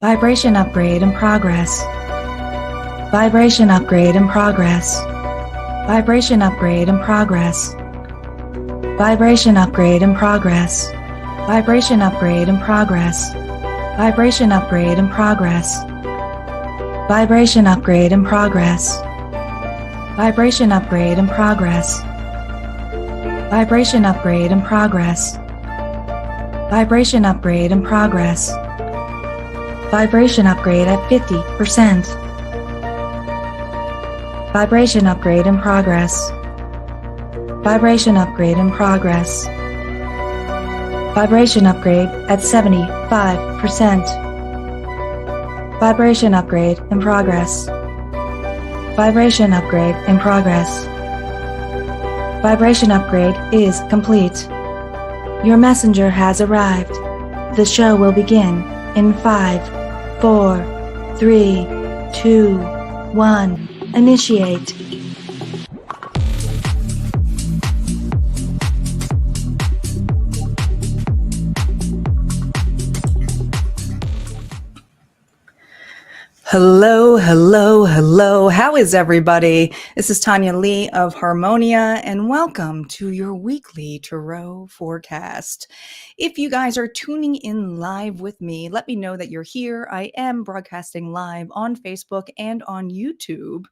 Vibration upgrade in progress. Vibration upgrade in progress. Vibration upgrade in progress. Vibration upgrade in progress. Vibration upgrade in progress. Vibration upgrade in progress. Vibration upgrade in progress. Vibration upgrade in progress. Vibration upgrade in progress. Vibration upgrade in progress. Vibration upgrade at 50%. Vibration upgrade in progress. Vibration upgrade in progress. Vibration upgrade at 75%. Vibration upgrade in progress. Vibration upgrade in progress. Vibration upgrade is complete. Your messenger has arrived. The show will begin in 5, 4, 3, 2, 1. Initiate. Hello, hello, hello. How is everybody? This is Tanya Lee of Harmonia, and welcome to your weekly tarot forecast. If you guys are tuning in live with me, let me know that you're here. I am broadcasting live on Facebook and on YouTube.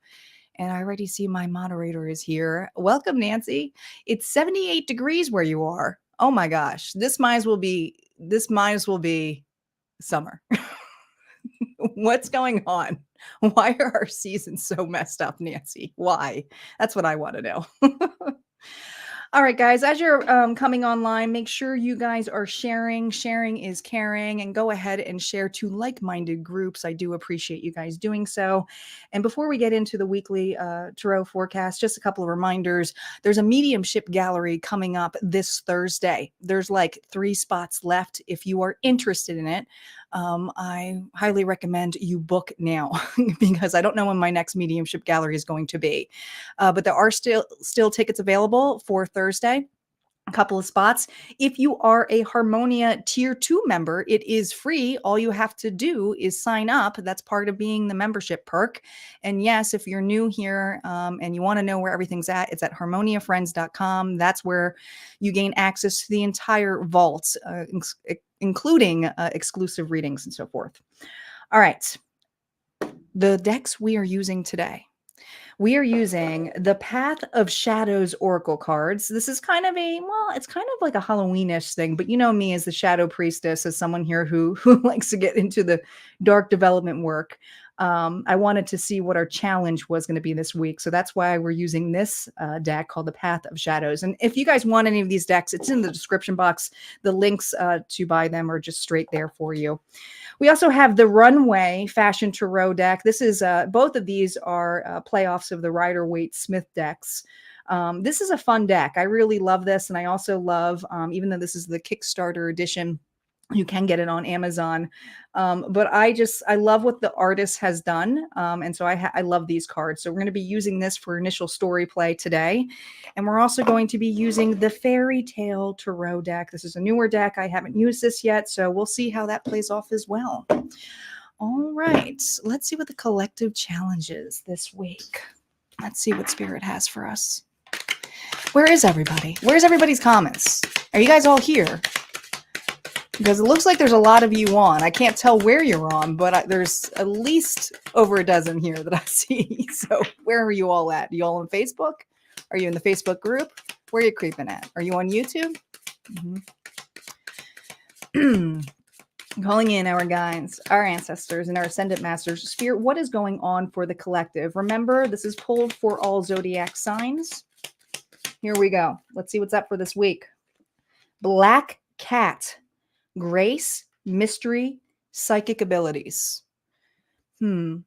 And I already see my moderator is here. Welcome, Nancy. It's 78 degrees where you are. Oh my gosh. This might as well be summer. What's going on? Why are our seasons so messed up, Nancy? Why? That's what I want to know. All right, guys, as you're coming online, make sure you guys are sharing. Sharing is caring, and go ahead and share to like-minded groups. I do appreciate you guys doing so. And before we get into the weekly tarot forecast, just a couple of reminders. There's a mediumship gallery coming up this Thursday. There's like 3 spots left. If you are interested in it, I highly recommend you book now because I don't know when my next mediumship gallery is going to be. But there are still tickets available for Thursday. A couple of spots. If you are a Harmonia Tier 2 member, it is free. All you have to do is sign up. That's part of being the membership perk. And yes, if you're new here and you want to know where everything's at, it's at harmoniafriends.com. That's where you gain access to the entire vault, including exclusive readings and so forth. All right. The decks we are using today. We are using the Path of Shadows Oracle cards. This is kind of it's kind of like a Halloweenish thing, but you know me as the Shadow Priestess, as someone here who likes to get into the dark development work. I wanted to see what our challenge was going to be this week. So that's why we're using this deck called the Path of Shadows. And if you guys want any of these decks, it's in the description box. The links to buy them are just straight there for you. We also have the Runway Fashion Tarot deck. This is both of these are playoffs of the Rider-Waite Smith decks. This is a fun deck. I really love this, and I also love, even though this is the Kickstarter edition, you can get it on Amazon. But I love what the artist has done. And so I love these cards. So we're going to be using this for initial story play today. And we're also going to be using the Fairy Tale Tarot deck. This is a newer deck. I haven't used this yet. So we'll see how that plays off as well. All right. Let's see what the collective challenge is this week. Let's see what Spirit has for us. Where is everybody? Where's everybody's comments? Are you guys all here? Because it looks like there's a lot of you on. I can't tell where you're on, but there's at least over a dozen here that I see. So where are you all at? You all on Facebook? Are you in the Facebook group? Where are you creeping at? Are you on YouTube? Calling in our guides, our ancestors, and our ascendant masters. Spirit, what is going on for the collective? Remember, this is pulled for all zodiac signs. Here we go. Let's see what's up for this week. Black Cat. Grace, mystery, psychic abilities. Now,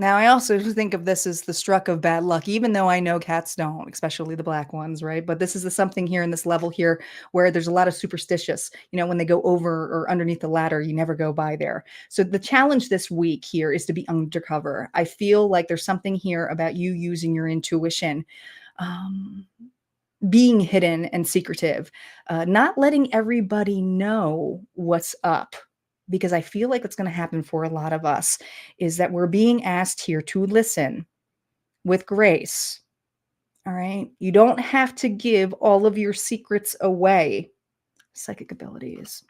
I also think of this as the struck of bad luck, even though I know cats don't, especially the black ones, right? But this is the something here in this level here where there's a lot of superstitious, when they go over or underneath the ladder, you never go by there. So the challenge this week here is to be undercover. I feel like there's something here about you using your intuition. Being hidden and secretive, not letting everybody know what's up, because I feel like what's going to happen for a lot of us is that we're being asked here to listen with grace. All right. You don't have to give all of your secrets away. Psychic abilities.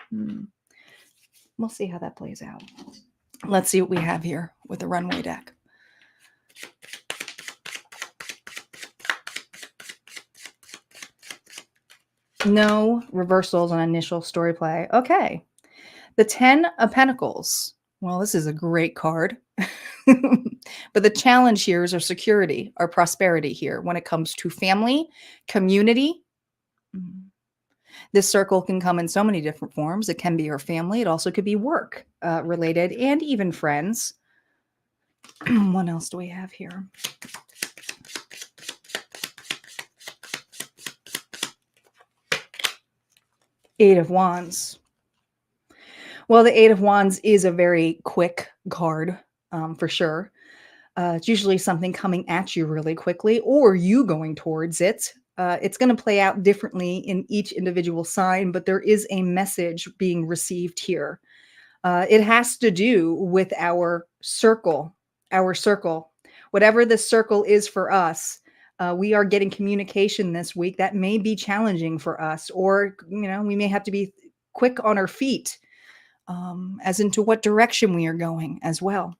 We'll see how that plays out. Let's see what we have here with the runway deck. No reversals on initial story play. Okay. The 10 of Pentacles. Well, this is a great card. But the challenge here is our security, our prosperity here when it comes to family, community. This circle can come in so many different forms. It can be your family. It also could be work related and even friends. What else do we have here? Eight of Wands. Well, the Eight of Wands is a very quick card for sure. It's usually something coming at you really quickly or you going towards it. It's going to play out differently in each individual sign, but there is a message being received here. It has to do with our circle, whatever the circle is for us. We are getting communication this week that may be challenging for us, or, we may have to be quick on our feet as into what direction we are going as well.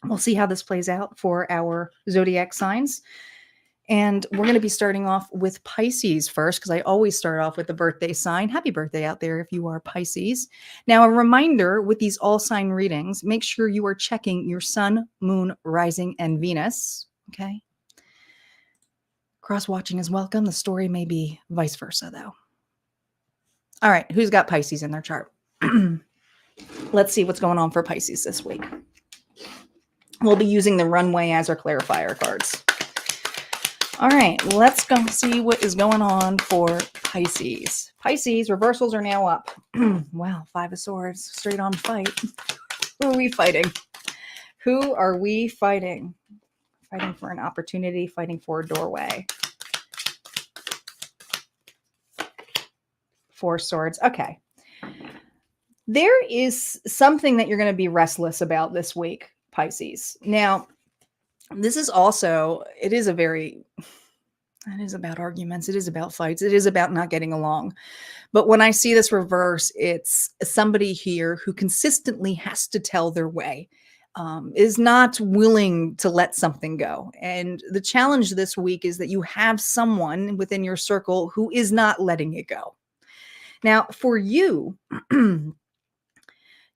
We'll see how this plays out for our zodiac signs. And we're going to be starting off with Pisces first, because I always start off with the birthday sign. Happy birthday out there if you are Pisces. Now, a reminder with these all sign readings, make sure you are checking your sun, moon, rising, and Venus. Okay. Cross watching is welcome. The story may be vice versa, though. All right. Who's got Pisces in their chart? Let's see what's going on for Pisces this week. We'll be using the runway as our clarifier cards. All right, let's go see what is going on for Pisces. Pisces, reversals are now up. Wow, Five of Swords, straight on fight. Who are we fighting? Who are we fighting? Fighting for an opportunity, fighting for a doorway. Four Swords, okay. There is something that you're going to be restless about this week, Pisces. Now, this is also, it is about arguments. It is about fights. It is about not getting along. But when I see this reverse, it's somebody here who consistently has to tell their way, is not willing to let something go. And the challenge this week is that you have someone within your circle who is not letting it go. Now, for you,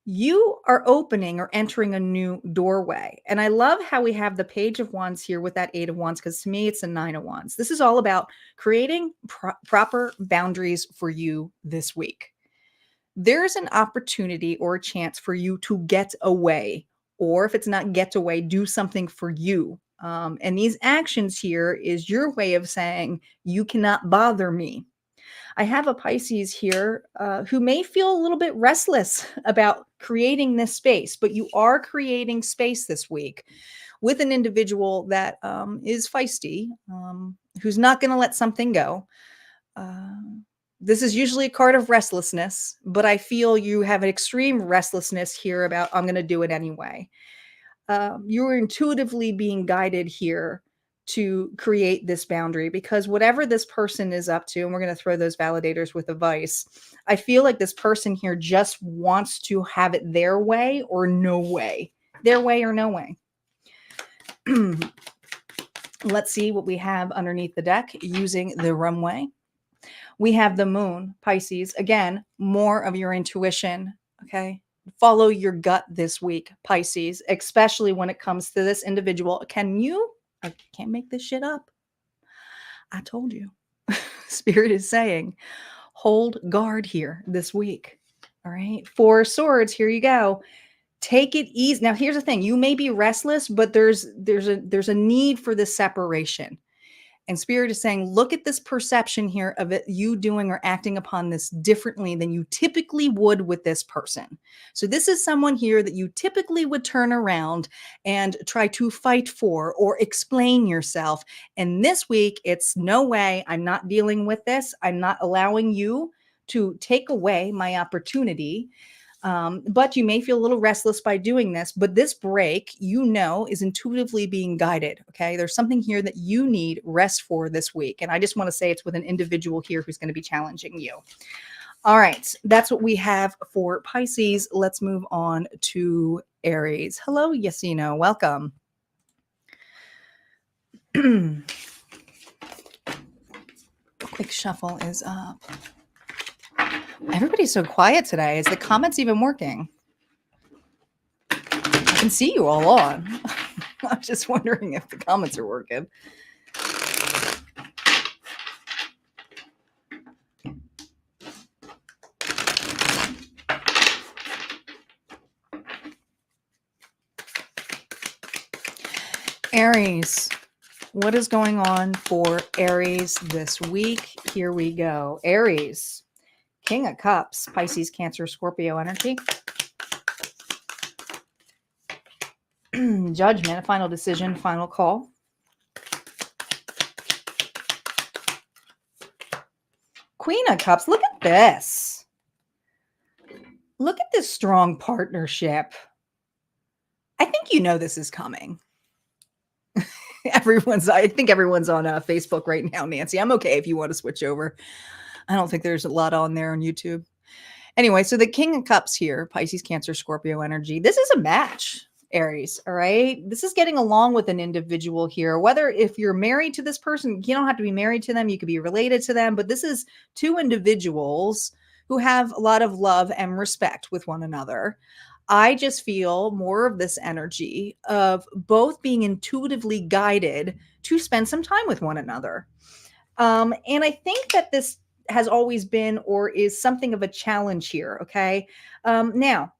you are opening or entering a new doorway. And I love how we have the Page of Wands here with that Eight of Wands, because to me, it's a Nine of Wands. This is all about creating proper boundaries for you this week. There's an opportunity or a chance for you to get away, or if it's not get away, do something for you. And these actions here is your way of saying, you cannot bother me. I have a Pisces here who may feel a little bit restless about creating this space, but you are creating space this week with an individual that is feisty, who's not going to let something go. This is usually a card of restlessness, but I feel you have an extreme restlessness here about, I'm going to do it anyway. You're intuitively being guided here to create this boundary, because whatever this person is up to, and we're going to throw those validators with a vice, I feel like this person here just wants to have it their way or no way. Their way or no way. Let's see what we have underneath the deck using the runway. We have the moon, Pisces. Again, more of your intuition, okay? Follow your gut this week, Pisces, especially when it comes to this individual. I can't make this shit up. I told you. Spirit is saying, hold guard here this week. All right. Four Swords. Here you go. Take it easy. Now, here's the thing. You may be restless, but there's a need for this separation. And Spirit is saying, look at this perception here of it, you doing or acting upon this differently than you typically would with this person. So this is someone here that you typically would turn around and try to fight for or explain yourself. And this week, it's no way. I'm not dealing with this. I'm not allowing you to take away my opportunity. But you may feel a little restless by doing this. But this break, is intuitively being guided. Okay. There's something here that you need rest for this week. And I just want to say it's with an individual here who's going to be challenging you. All right. That's what we have for Pisces. Let's move on to Aries. Hello, Yasino. Welcome. Quick shuffle is up. Everybody's so quiet today. Is the comments even working? I can see you all on. I'm just wondering if the comments are working. Aries. What is going on for Aries this week? Here we go. Aries, King of Cups, Pisces, Cancer, Scorpio energy. Judgment, a final decision, final call. Queen of Cups, look at this. Look at this strong partnership. I think you know this is coming. I think everyone's on Facebook right now, Nancy. I'm okay if you want to switch over. I don't think there's a lot on there on YouTube. Anyway, so the King of Cups here, Pisces, Cancer, Scorpio energy. This is a match, Aries, all right? This is getting along with an individual here. Whether if you're married to this person, you don't have to be married to them. You could be related to them. But this is two individuals who have a lot of love and respect with one another. I just feel more of this energy of both being intuitively guided to spend some time with one another. And I think that this has always been or is something of a challenge here. Okay. Now,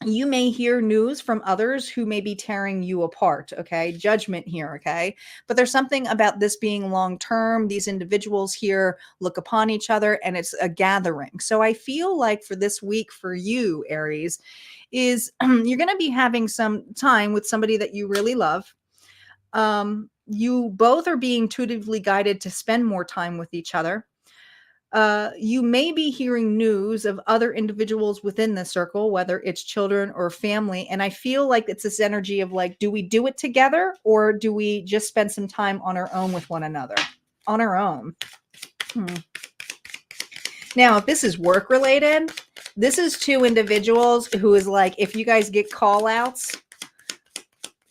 you may hear news from others who may be tearing you apart. Okay. Judgment here. Okay. But there's something about this being long term. These individuals here look upon each other and it's a gathering. So I feel like for this week for you, Aries, is you're going to be having some time with somebody that you really love. You both are being intuitively guided to spend more time with each other. You may be hearing news of other individuals within the circle, whether it's children or family. And I feel like it's this energy of like, do we do it together or do we just spend some time on our own with one another? On our own. Now, if this is work related, this is two individuals who is like, if you guys get call outs,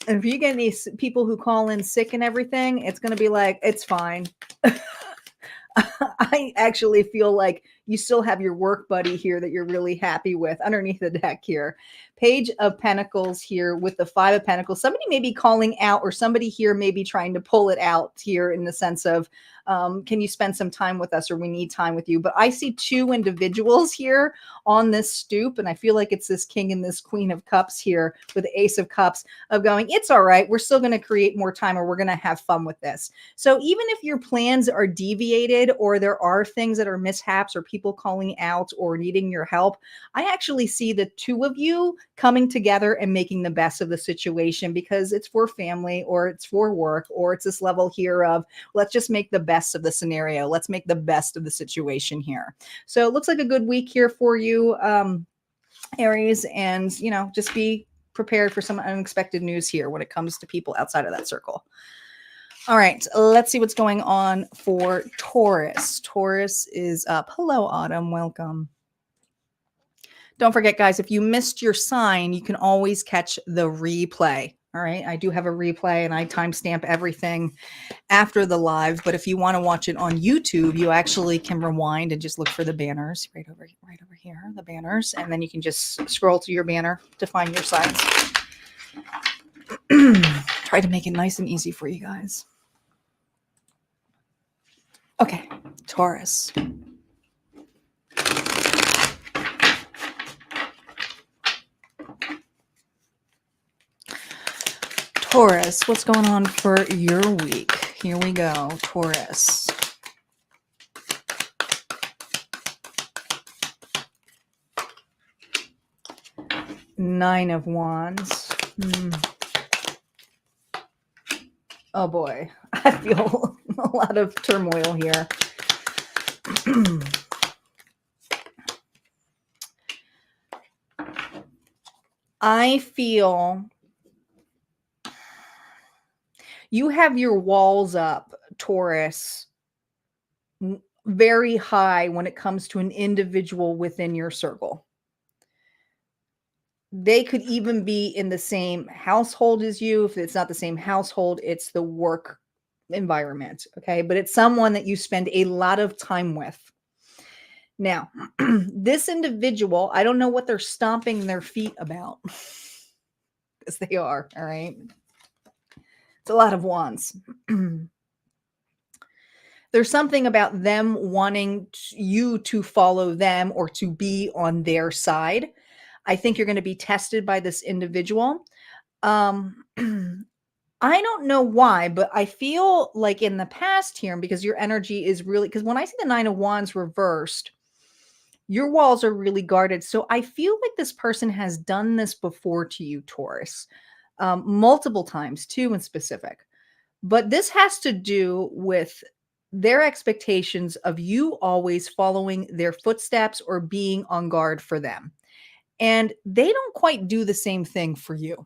and if you get these people who call in sick and everything, it's going to be like, it's fine. I actually feel like you still have your work buddy here that you're really happy with underneath the deck here. Page of Pentacles here with the Five of Pentacles. Somebody may be calling out or somebody here may be trying to pull it out here in the sense of, can you spend some time with us or we need time with you? But I see two individuals here on this stoop. And I feel like it's this King and this Queen of Cups here with the Ace of Cups of going, it's all right. We're still going to create more time or we're going to have fun with this. So even if your plans are deviated or there are things that are mishaps or people calling out or needing your help, I actually see the two of you coming together and making the best of the situation because it's for family or it's for work or it's this level here of let's just make the best of the scenario. Let's make the best of the situation here. So it looks like a good week here for you, Aries, and just be prepared for some unexpected news here when it comes to people outside of that circle. All right, let's see what's going on for Taurus. Taurus is up. Hello, Autumn. Welcome. Don't forget, guys, if you missed your sign, you can always catch the replay. All right, I do have a replay and I timestamp everything after the live. But if you want to watch it on YouTube, you actually can rewind and just look for the banners right over here, the banners. And then you can just scroll to your banner to find your signs. Try to make it nice and easy for you guys. Okay, Taurus. Taurus, what's going on for your week? Here we go, Taurus. Nine of Wands. Oh boy, I feel a lot of turmoil here. I feel you have your walls up, Taurus, very high when it comes to an individual within your circle. They could even be in the same household as you. If it's not the same household, it's the work environment. Okay. But it's someone that you spend a lot of time with. Now, this individual, I don't know what they're stomping their feet about. Because they are. All right. It's a lot of wands. There's something about them wanting you to follow them or to be on their side. I think you're going to be tested by this individual. I don't know why, but I feel like in the past here, because your energy is really, because when I see the 9 of Wands reversed, your walls are really guarded. So I feel like this person has done this before to you, Taurus, multiple times, too, in specific. But this has to do with their expectations of you always following their footsteps or being on guard for them. And they don't quite do the same thing for you.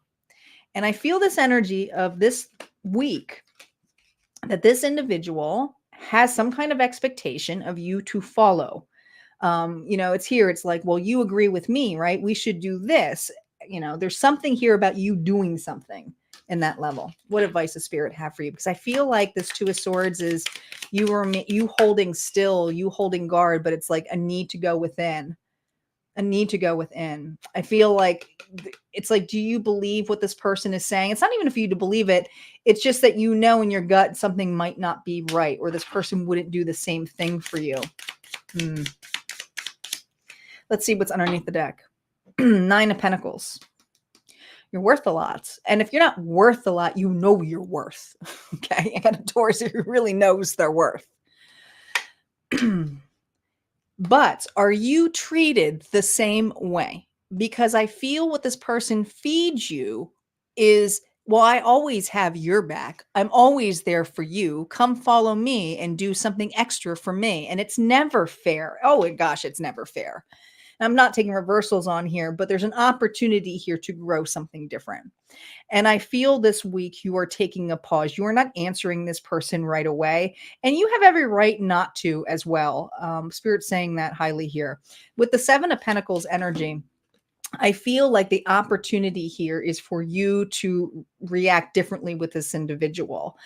And I feel this energy of this week that this individual has some kind of expectation of you to follow. It's here. It's like, well, you agree with me, right? We should do this. There's something here about you doing something in that level. What advice does Spirit have for you? Because I feel like this 2 of Swords is you holding still, you holding guard, but it's like a need to go within. A need to go within. I feel like it's like, do you believe what this person is saying? It's not even for you to believe it. It's just that in your gut something might not be right, or this person wouldn't do the same thing for you. Let's see what's underneath the deck. 9 of Pentacles. You're worth a lot. And if you're not worth a lot, you know you're worth. Okay? I got a Taurus who really knows their worth. But are you treated the same way? Because I feel what this person feeds you is, well, I always have your back. I'm always there for you. Come follow me and do something extra for me. And it's never fair. Oh, gosh, it's never fair. And I'm not taking reversals on here, but there's an opportunity here to grow something different. And I feel this week you are taking a pause. You are not answering this person right away. And you have every right not to as well. Spirit's saying that highly here. With the 7 of Pentacles energy, I feel like the opportunity here is for you to react differently with this individual.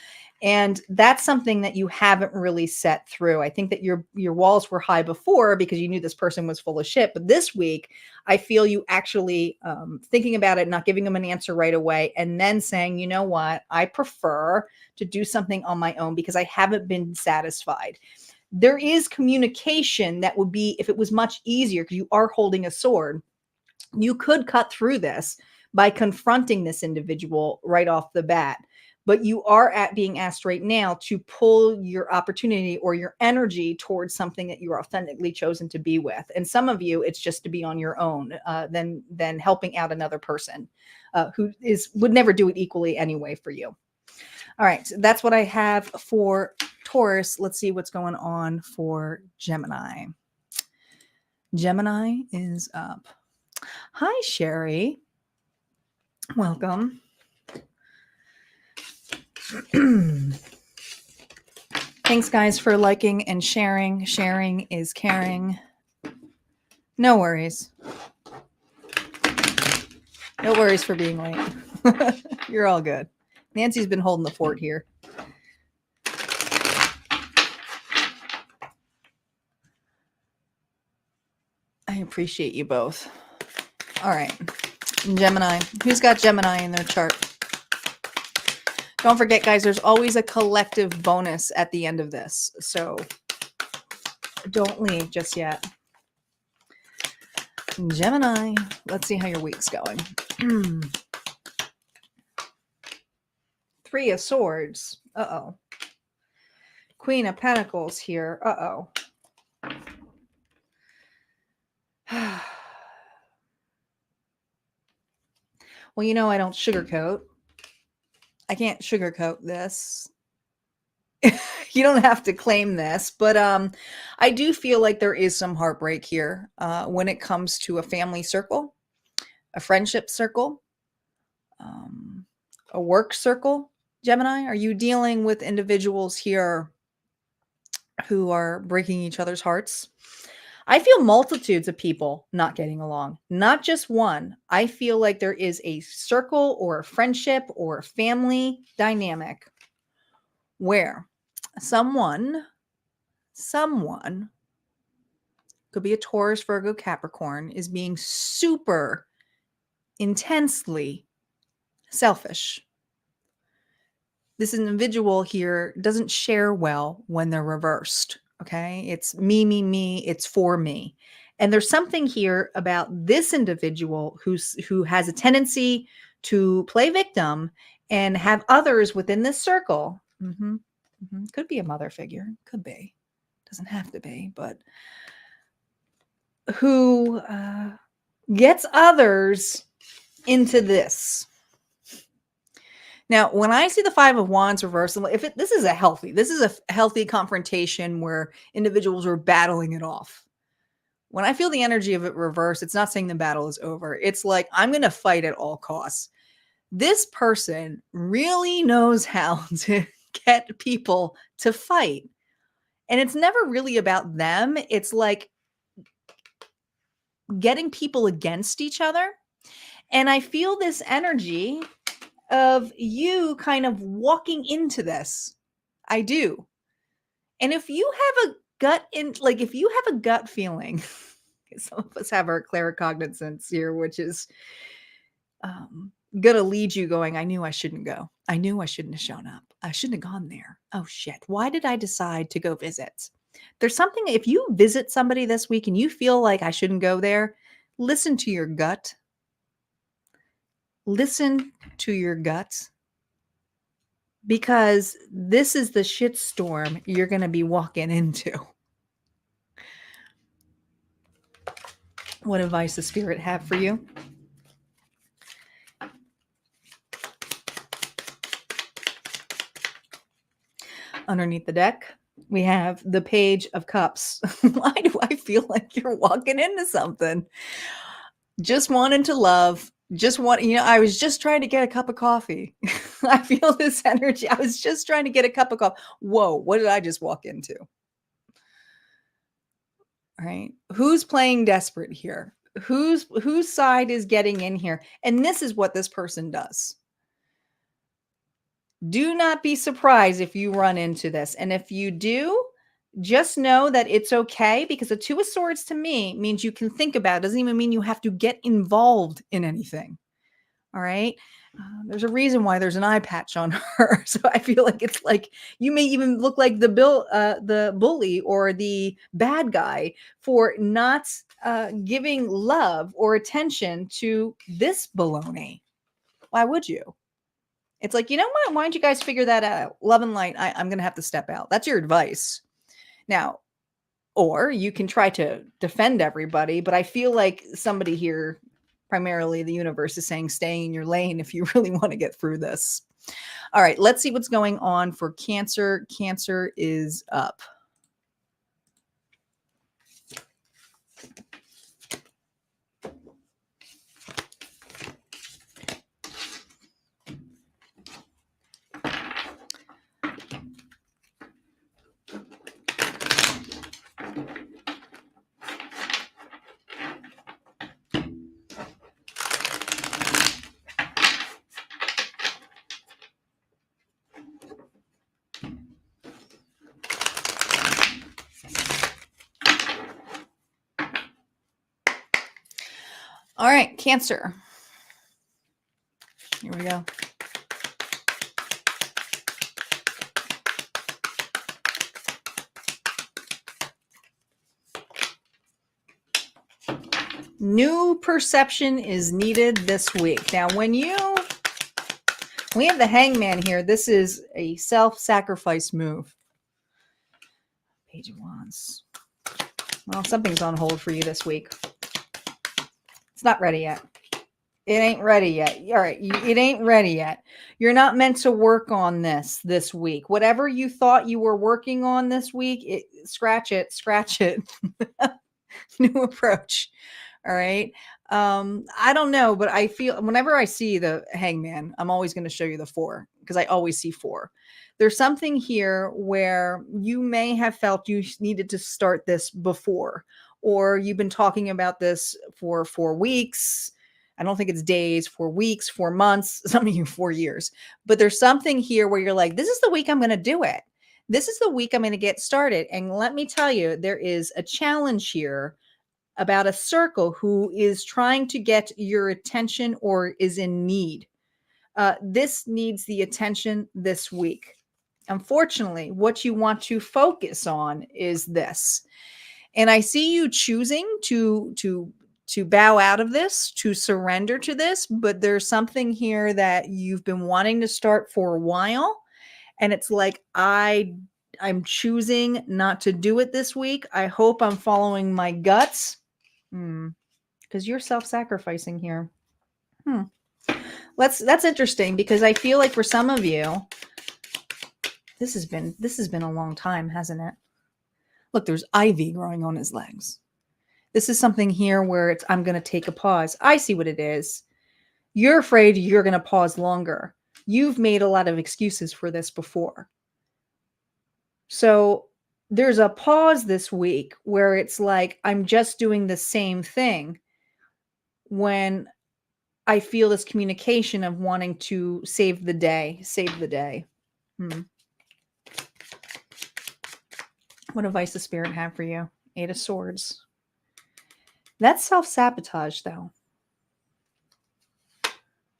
And that's something that you haven't really set through. I think that your walls were high before because you knew this person was full of shit. But this week, I feel you actually thinking about it, not giving them an answer right away, and then saying, you know what, I prefer to do something on my own because I haven't been satisfied. There is communication that would be, if it was much easier, because you are holding a sword, you could cut through this by confronting this individual right off the bat. But you are being asked right now to pull your opportunity or your energy towards something that you're authentically chosen to be with. And some of you, it's just to be on your own, than helping out another person who would never do it equally anyway for you. All right, so that's what I have for Taurus. Let's see what's going on for Gemini. Gemini is up. Hi, Sherry. Welcome. Thanks, guys, for liking and sharing. Sharing is caring. No worries. No worries for being late. You're all good. Nancy's been holding the fort here. I appreciate you both. All right. Gemini. Who's got Gemini in their chart? Don't forget, guys, there's always a collective bonus at the end of this. So don't leave just yet. Gemini, let's see how your week's going. 3 of Swords. Uh-oh. Queen of Pentacles here. Uh-oh. Well, you know I don't sugarcoat. I can't sugarcoat this. You don't have to claim this, but I do feel like there is some heartbreak here when it comes to a family circle. a friendship circle, a work circle. Gemini, are you dealing with individuals here who are breaking each other's hearts? I feel multitudes of people not getting along, not just one. I feel like there is a circle or a friendship or a family dynamic where someone could be a Taurus, Virgo, Capricorn, is being super intensely selfish. This individual here doesn't share well when they're reversed. Okay. It's me, it's for me. And there's something here about this individual who has a tendency to play victim and have others within this circle. Could be a mother figure. Could be. Doesn't have to be, but who gets others into this. Now, when I see the Five of Wands reversal, this is a healthy confrontation where individuals are battling it off. When I feel the energy of it reverse, it's not saying the battle is over. It's like, I'm going to fight at all costs. This person really knows how to get people to fight. And it's never really about them. It's like getting people against each other. And I feel this energy of you kind of walking into this. I do. And if you have a gut feeling, some of us have our claircognizance here, which is gonna lead you going, I knew I shouldn't go. I knew I shouldn't have shown up. I shouldn't have gone there. Oh shit. Why did I decide to go visit? There's something, if you visit somebody this week and you feel like I shouldn't go there, listen to your gut. Listen to your guts, because this is the shitstorm you're going to be walking into. What advice does Spirit have for you? Underneath the deck, we have the Page of Cups. Why do I feel like you're walking into something? Just wanting to love. I was just trying to get a cup of coffee. I feel this energy. I was just trying to get a cup of coffee. Whoa, what did I just walk into? All right. Who's playing desperate here? Whose side is getting in here? And this is what this person does. Do not be surprised if you run into this. And if you do, just know that it's okay, because the Two of Swords to me means you can think about it. Doesn't even mean you have to get involved in anything. All right. There's a reason why there's an eye patch on her. So I feel like it's like you may even look like the bully or the bad guy for not giving love or attention to this baloney. Why would you? It's like, you know what? Why don't you guys figure that out? Love and light. I'm going to have to step out. That's your advice. Now, or you can try to defend everybody, but I feel like somebody here, primarily the universe, is saying stay in your lane if you really want to get through this. All right, let's see what's going on for Cancer. Cancer is up. All right, Cancer. Here we go. New perception is needed this week. Now, when we have the Hangman here, this is a self-sacrifice move. Page of Wands. Well, something's on hold for you this week. It's not ready yet. It ain't ready yet. All right. It ain't ready yet. You're not meant to work on this week. Whatever you thought you were working on this week, scratch it. New approach. All right. I don't know, but I feel whenever I see the hangman, I'm always going to show you the 4 because I always see 4. There's something here where you may have felt you needed to start this before, or you've been talking about this for 4 weeks. I don't think it's days, 4 weeks, 4 months, some of you 4 years. But there's something here where you're like, this is the week I'm going to do it. This is the week I'm going to get started. And let me tell you, there is a challenge here about a circle who is trying to get your attention or is in need. This needs the attention this week. Unfortunately, what you want to focus on is this. And I see you choosing to bow out of this, to surrender to this, but there's something here that you've been wanting to start for a while. And it's like, I'm choosing not to do it this week. I hope I'm following my guts. Because you're self-sacrificing here. That's interesting because I feel like for some of you, this has been a long time, hasn't it? Look, there's ivy growing on his legs. This is something here where I'm going to take a pause. I see what it is. You're afraid you're going to pause longer. You've made a lot of excuses for this before. So there's a pause this week where it's like, I'm just doing the same thing when I feel this communication of wanting to save the day. What advice does Spirit have for you? 8 of Swords. That's self-sabotage, though.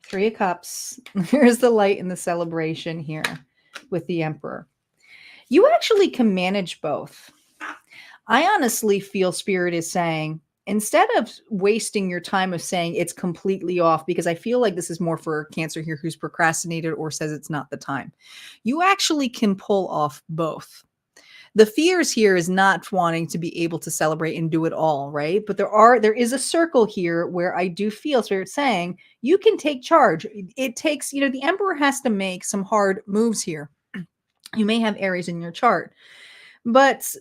3 of Cups. Here's the light in the celebration here with the Emperor. You actually can manage both. I honestly feel Spirit is saying, instead of wasting your time of saying it's completely off, because I feel like this is more for Cancer here who's procrastinated or says it's not the time. You actually can pull off both. The fears here is not wanting to be able to celebrate and do it all, right? But there is a circle here where I do feel Spirit saying you can take charge. It takes, the Emperor has to make some hard moves here. You may have Aries in your chart, but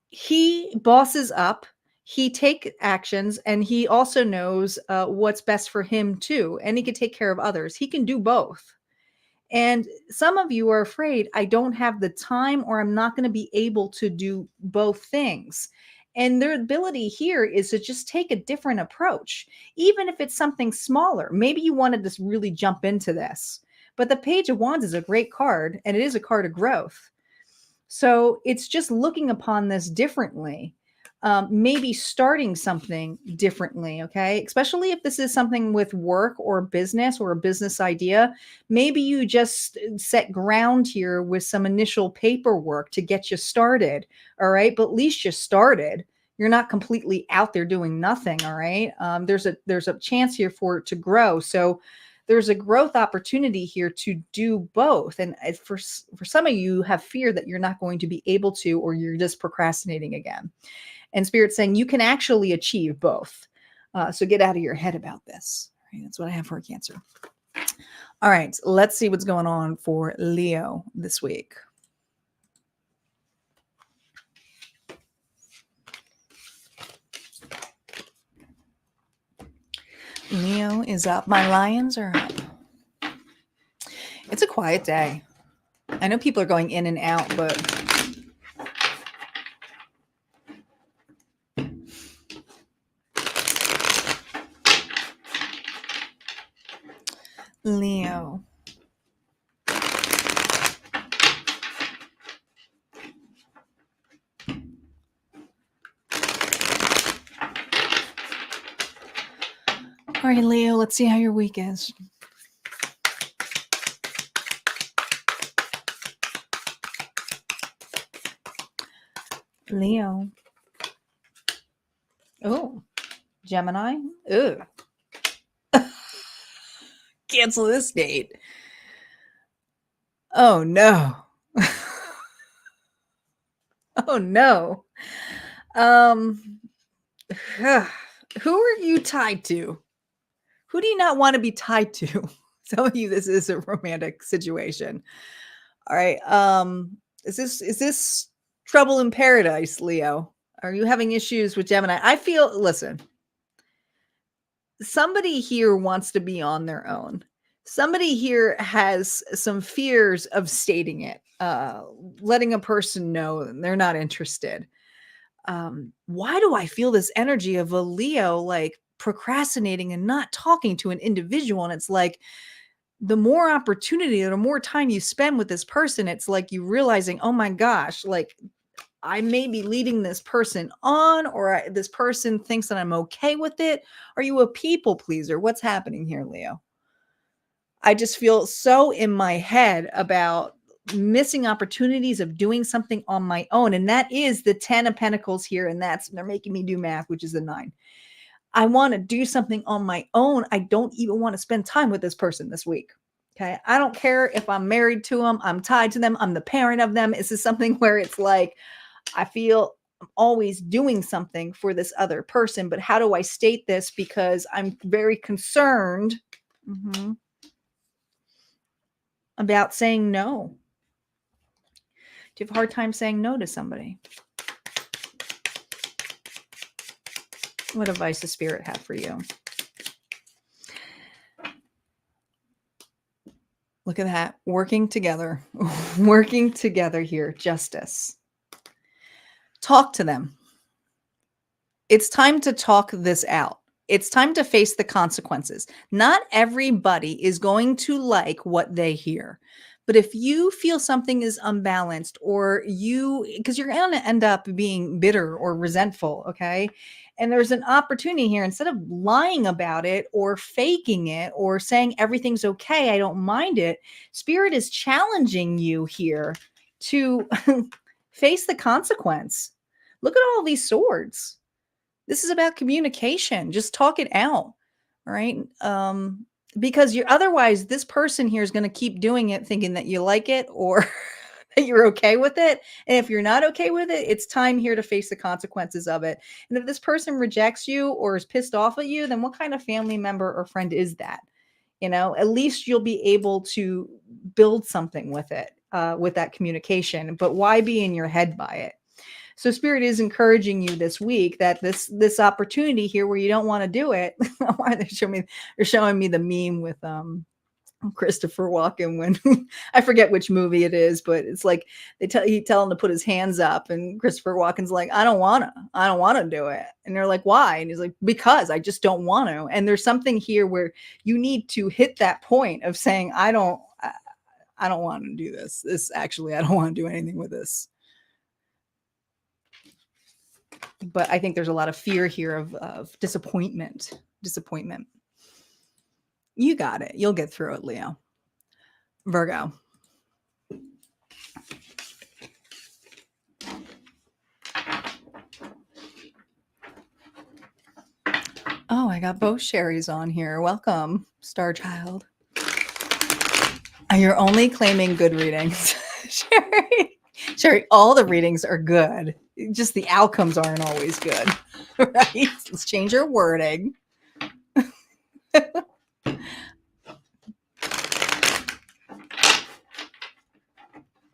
he bosses up, he takes actions, and he also knows what's best for him too. And he can take care of others. He can do both. And some of you are afraid, I don't have the time or I'm not going to be able to do both things. And their ability here is to just take a different approach, even if it's something smaller. Maybe you wanted to really jump into this. But the Page of Wands is a great card, and it is a card of growth. So it's just looking upon this differently, maybe starting something differently, okay? Especially if this is something with work or business or a business idea. Maybe you just set ground here with some initial paperwork to get you started, all right? But at least you started. You're not completely out there doing nothing, all right? There's a chance here for it to grow. So there's a growth opportunity here to do both. And for some of you have fear that you're not going to be able to, or you're just procrastinating again. And Spirit's saying you can actually achieve both. So get out of your head about this. All right, that's what I have for Cancer. All right, let's see what's going on for Leo this week. Leo is up. My lions are up. It's a quiet day. I know people are going in and out, but Leo. All right, Leo, let's see how your week is. Leo. Oh, Gemini. Ugh. Cancel this date. Oh, no. Oh, no. Who are you tied to? Who do you not want to be tied to? Some of you, this is a romantic situation. All right. Is this trouble in paradise, Leo? Are you having issues with Gemini? Listen, somebody here wants to be on their own. Somebody here has some fears of stating it, letting a person know they're not interested. Why do I feel this energy of a Leo like procrastinating and not talking to an individual? And it's like the more opportunity or the more time you spend with this person, it's like you realizing, oh my gosh, like I may be leading this person on, or this person thinks that I'm okay with it. Are you a people pleaser? What's happening here, Leo? I just feel so in my head about missing opportunities of doing something on my own. And that is the 10 of Pentacles here. And they're making me do math, which is the 9. I want to do something on my own. I don't even want to spend time with this person this week. Okay. I don't care if I'm married to them, I'm tied to them, I'm the parent of them. This is something where it's like, I feel I'm always doing something for this other person. But how do I state this? Because I'm very concerned about saying no. Do you have a hard time saying no to somebody? What advice does Spirit have for you? Look at that. Working together. Working together here. Justice. Talk to them. It's time to talk this out. It's time to face the consequences. Not everybody is going to like what they hear. But if you feel something is unbalanced, or because you're going to end up being bitter or resentful, okay? And there's an opportunity here, instead of lying about it or faking it or saying everything's okay, I don't mind it, Spirit is challenging you here to face the consequence. Look at all these swords. This is about communication. Just talk it out. All right. Because otherwise this person here is going to keep doing it thinking that you like it or that you're okay with it. And if you're not okay with it, it's time here to face the consequences of it. And if this person rejects you or is pissed off at you, then what kind of family member or friend is that? At least you'll be able to build something with it, with that communication. But why be in your head by it? So Spirit is encouraging you this week that this opportunity here where you don't want to do it. Why they're showing me the meme with Christopher Walken when I forget which movie it is, but it's like you tell him to put his hands up, and Christopher Walken's like, I don't want to do it. And they're like, why? And he's like, because I just don't want to. And there's something here where you need to hit that point of saying, I don't want to do this. I don't want to do anything with this. But I think there's a lot of fear here of disappointment. You got it. You'll get through it, Leo. Virgo. Oh, I got both Sherrys on here. Welcome, Star Child. You're only claiming good readings. Sherry, all the readings are good. Just the outcomes aren't always good, right? Let's change your wording.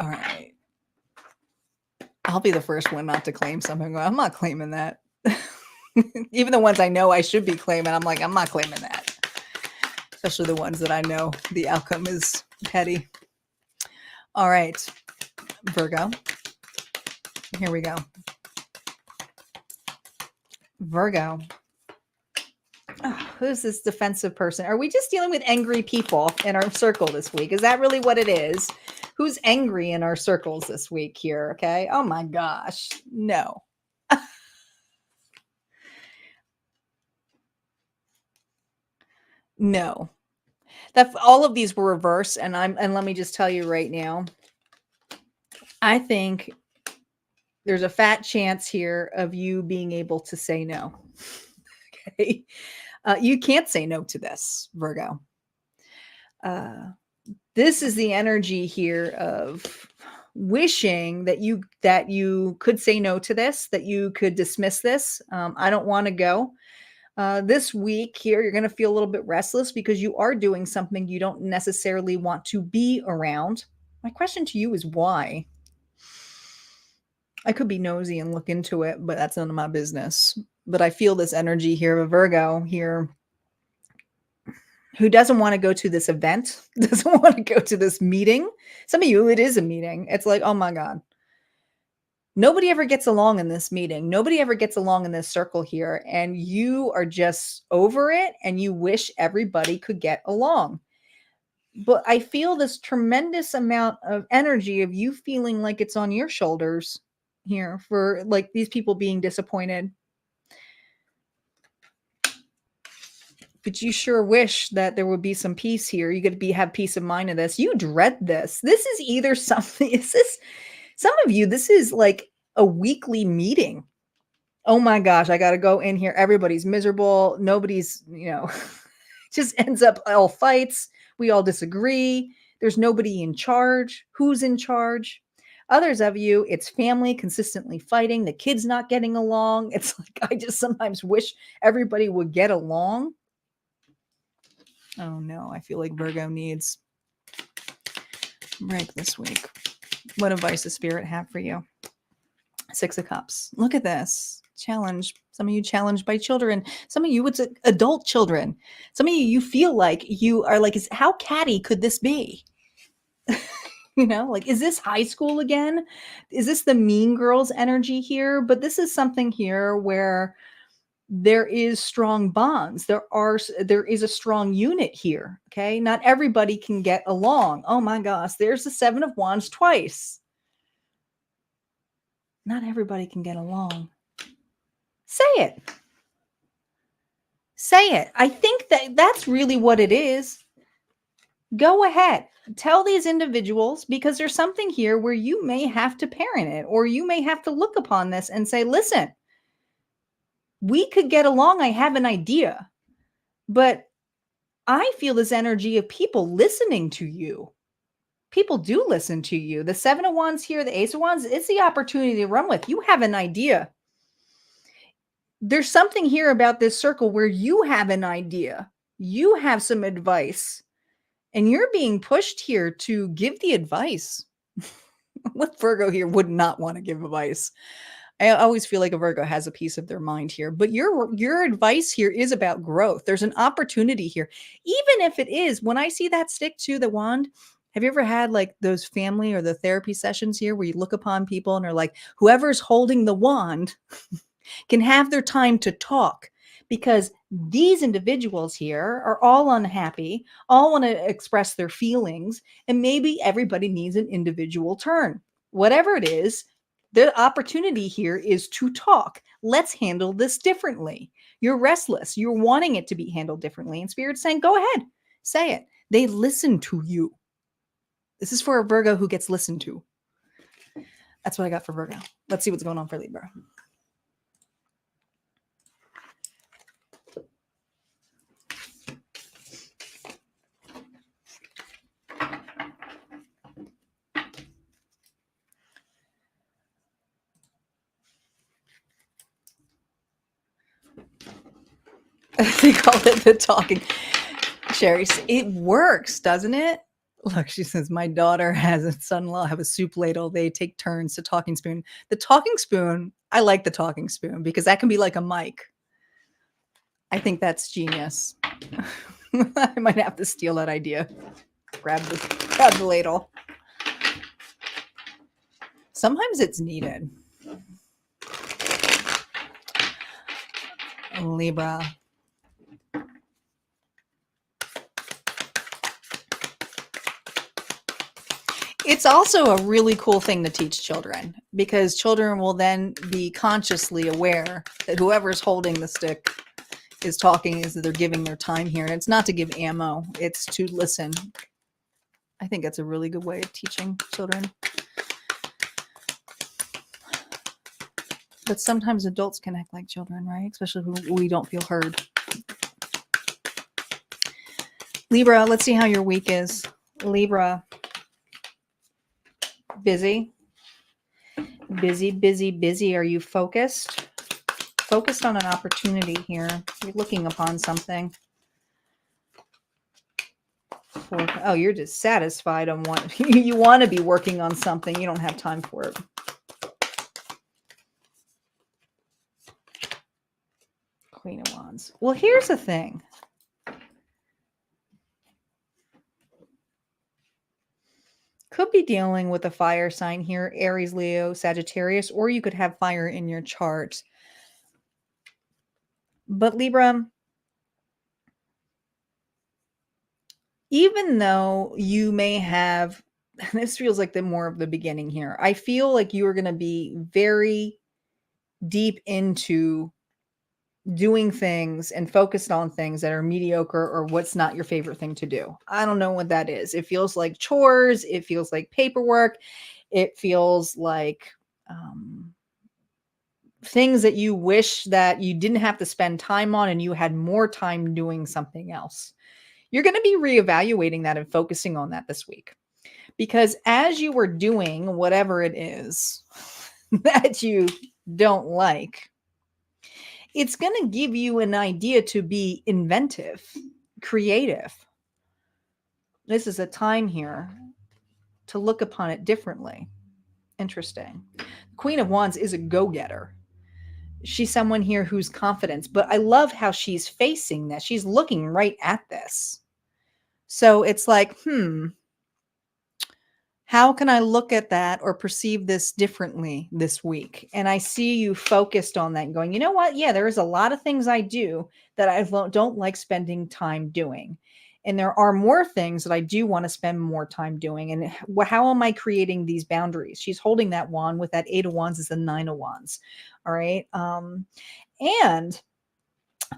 All right. I'll be the first one not to claim something. I'm not claiming that. Even the ones I know I should be claiming, I'm like, I'm not claiming that. Especially the ones that I know the outcome is petty. All right. Virgo. Here we go. Virgo. Oh, who's this defensive person? Are we just dealing with angry people in our circle this week? Is that really what it is? Who's angry in our circles this week here? Okay. Oh my gosh. No. No. All of these were reversed, and let me just tell you right now, I think there's a fat chance here of you being able to say no. Okay. You can't say no to this, Virgo. This is the energy here of wishing that you could say no to this, that you could dismiss this. I don't want to go. This week here, you're going to feel a little bit restless because you are doing something you don't necessarily want to be around. My question to you is why? I could be nosy and look into it, but that's none of my business. But I feel this energy here of Virgo here who doesn't want to go to this event, doesn't want to go to this meeting. Some of you, it is a meeting. It's like, oh my God. Nobody ever gets along in this meeting. Nobody ever gets along in this circle here. And you are just over it and you wish everybody could get along. But I feel this tremendous amount of energy of you feeling like it's on your shoulders here for like these people being disappointed. But you sure wish that there would be some peace here. You could have peace of mind in this. You dread this. This is either something, is this, some of you, this is like a weekly meeting. Oh my gosh, I got to go in here. Everybody's miserable. Nobody's, just ends up all fights. We all disagree. There's nobody in charge. Who's in charge? Others of you, it's family consistently fighting. The kids not getting along. It's like, I just sometimes wish everybody would get along. Oh no, I feel like Virgo needs a break this week. What advice does Spirit have for you? 6 of Cups. Look at this. Challenge. Some of you challenged by children. Some of you, it's adult children. Some of you feel like you are like, how catty could this be? Like, is this high school again? Is this the mean girls energy here? But this is something here where there is strong bonds. There is a strong unit here. Okay. Not everybody can get along. Oh my gosh. There's the 7 of Wands twice. Not everybody can get along. Say it. Say it. I think that's really what it is. Go ahead. Tell these individuals, because there's something here where you may have to parent it, or you may have to look upon this and say, listen, we could get along. I have an idea, but I feel this energy of people listening to you. People do listen to you. The 7 of Wands here, the Ace of Wands, it's the opportunity to run with. You have an idea. There's something here about this circle where you have an idea. You have some advice. And you're being pushed here to give the advice. What Virgo here would not want to give advice? I always feel like a Virgo has a piece of their mind here, but your advice here is about growth. There's an opportunity here. Even if it is, when I see that stick to the wand, have you ever had like those family or the therapy sessions here where you look upon people and are like, whoever's holding the wand can have their time to talk? Because these individuals here are all unhappy, all want to express their feelings, and maybe everybody needs an individual turn. Whatever it is, the opportunity here is to talk. Let's handle this differently. You're restless. You're wanting it to be handled differently. And Spirit's saying, go ahead, say it. They listen to you. This is for a Virgo who gets listened to. That's what I got for Virgo. Let's see what's going on for Libra. They call it the talking. Sherry, it works, doesn't it? Look, she says, my daughter has a son-in-law have a soup ladle. They take turns to talking spoon. The talking spoon, I like the talking spoon because that can be like a mic. I think that's genius. I might have to steal that idea. Grab the ladle. Sometimes it's needed. Libra. It's also a really cool thing to teach children, because children will then be consciously aware that whoever's holding the stick is talking, is that they're giving their time here. And it's not to give ammo, it's to listen. I think that's a really good way of teaching children. But sometimes adults can act like children, right? Especially when we don't feel heard. Libra, let's see how your week is. Libra. Busy. Busy, busy, busy. Are you focused? Focused on an opportunity here. You're looking upon something. Oh, you're dissatisfied on what you want to be working on something. You don't have time for it. Queen of Wands. Well, here's the thing. Could be dealing with a fire sign here, Aries, Leo, Sagittarius, or you could have fire in your chart. But Libra, even though you may have, this feels like the more of the beginning here, I feel like you are going to be very deep into doing things and focused on things that are mediocre or what's not your favorite thing to do. I don't know what that is. It feels like chores. It feels like paperwork. It feels like things that you wish that you didn't have to spend time on and you had more time doing something else. You're going to be reevaluating that and focusing on that this week. Because as you were doing whatever it is that you don't like, it's going to give you an idea to be inventive, creative. This is a time here to look upon it differently. Interesting. Queen of Wands is a go-getter. She's someone here who's confident, but I love how she's facing this. She's looking right at this. So it's like, how can I look at that or perceive this differently this week? And I see you focused on that and going, you know what? Yeah, there's a lot of things I do that I don't like spending time doing. And there are more things that I do want to spend more time doing. And how am I creating these boundaries? She's holding that wand with that 8 of Wands is the 9 of Wands. All right. And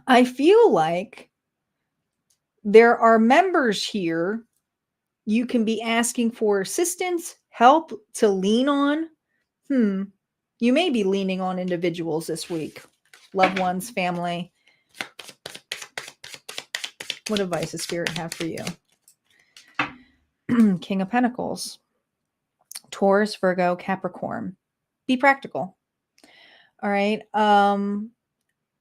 I feel like there are members here you can be asking for assistance, help to lean on. You may be leaning on individuals this week. Loved ones, family. What advice does Spirit have for you? King of Pentacles. Taurus, Virgo, Capricorn. Be practical. All right.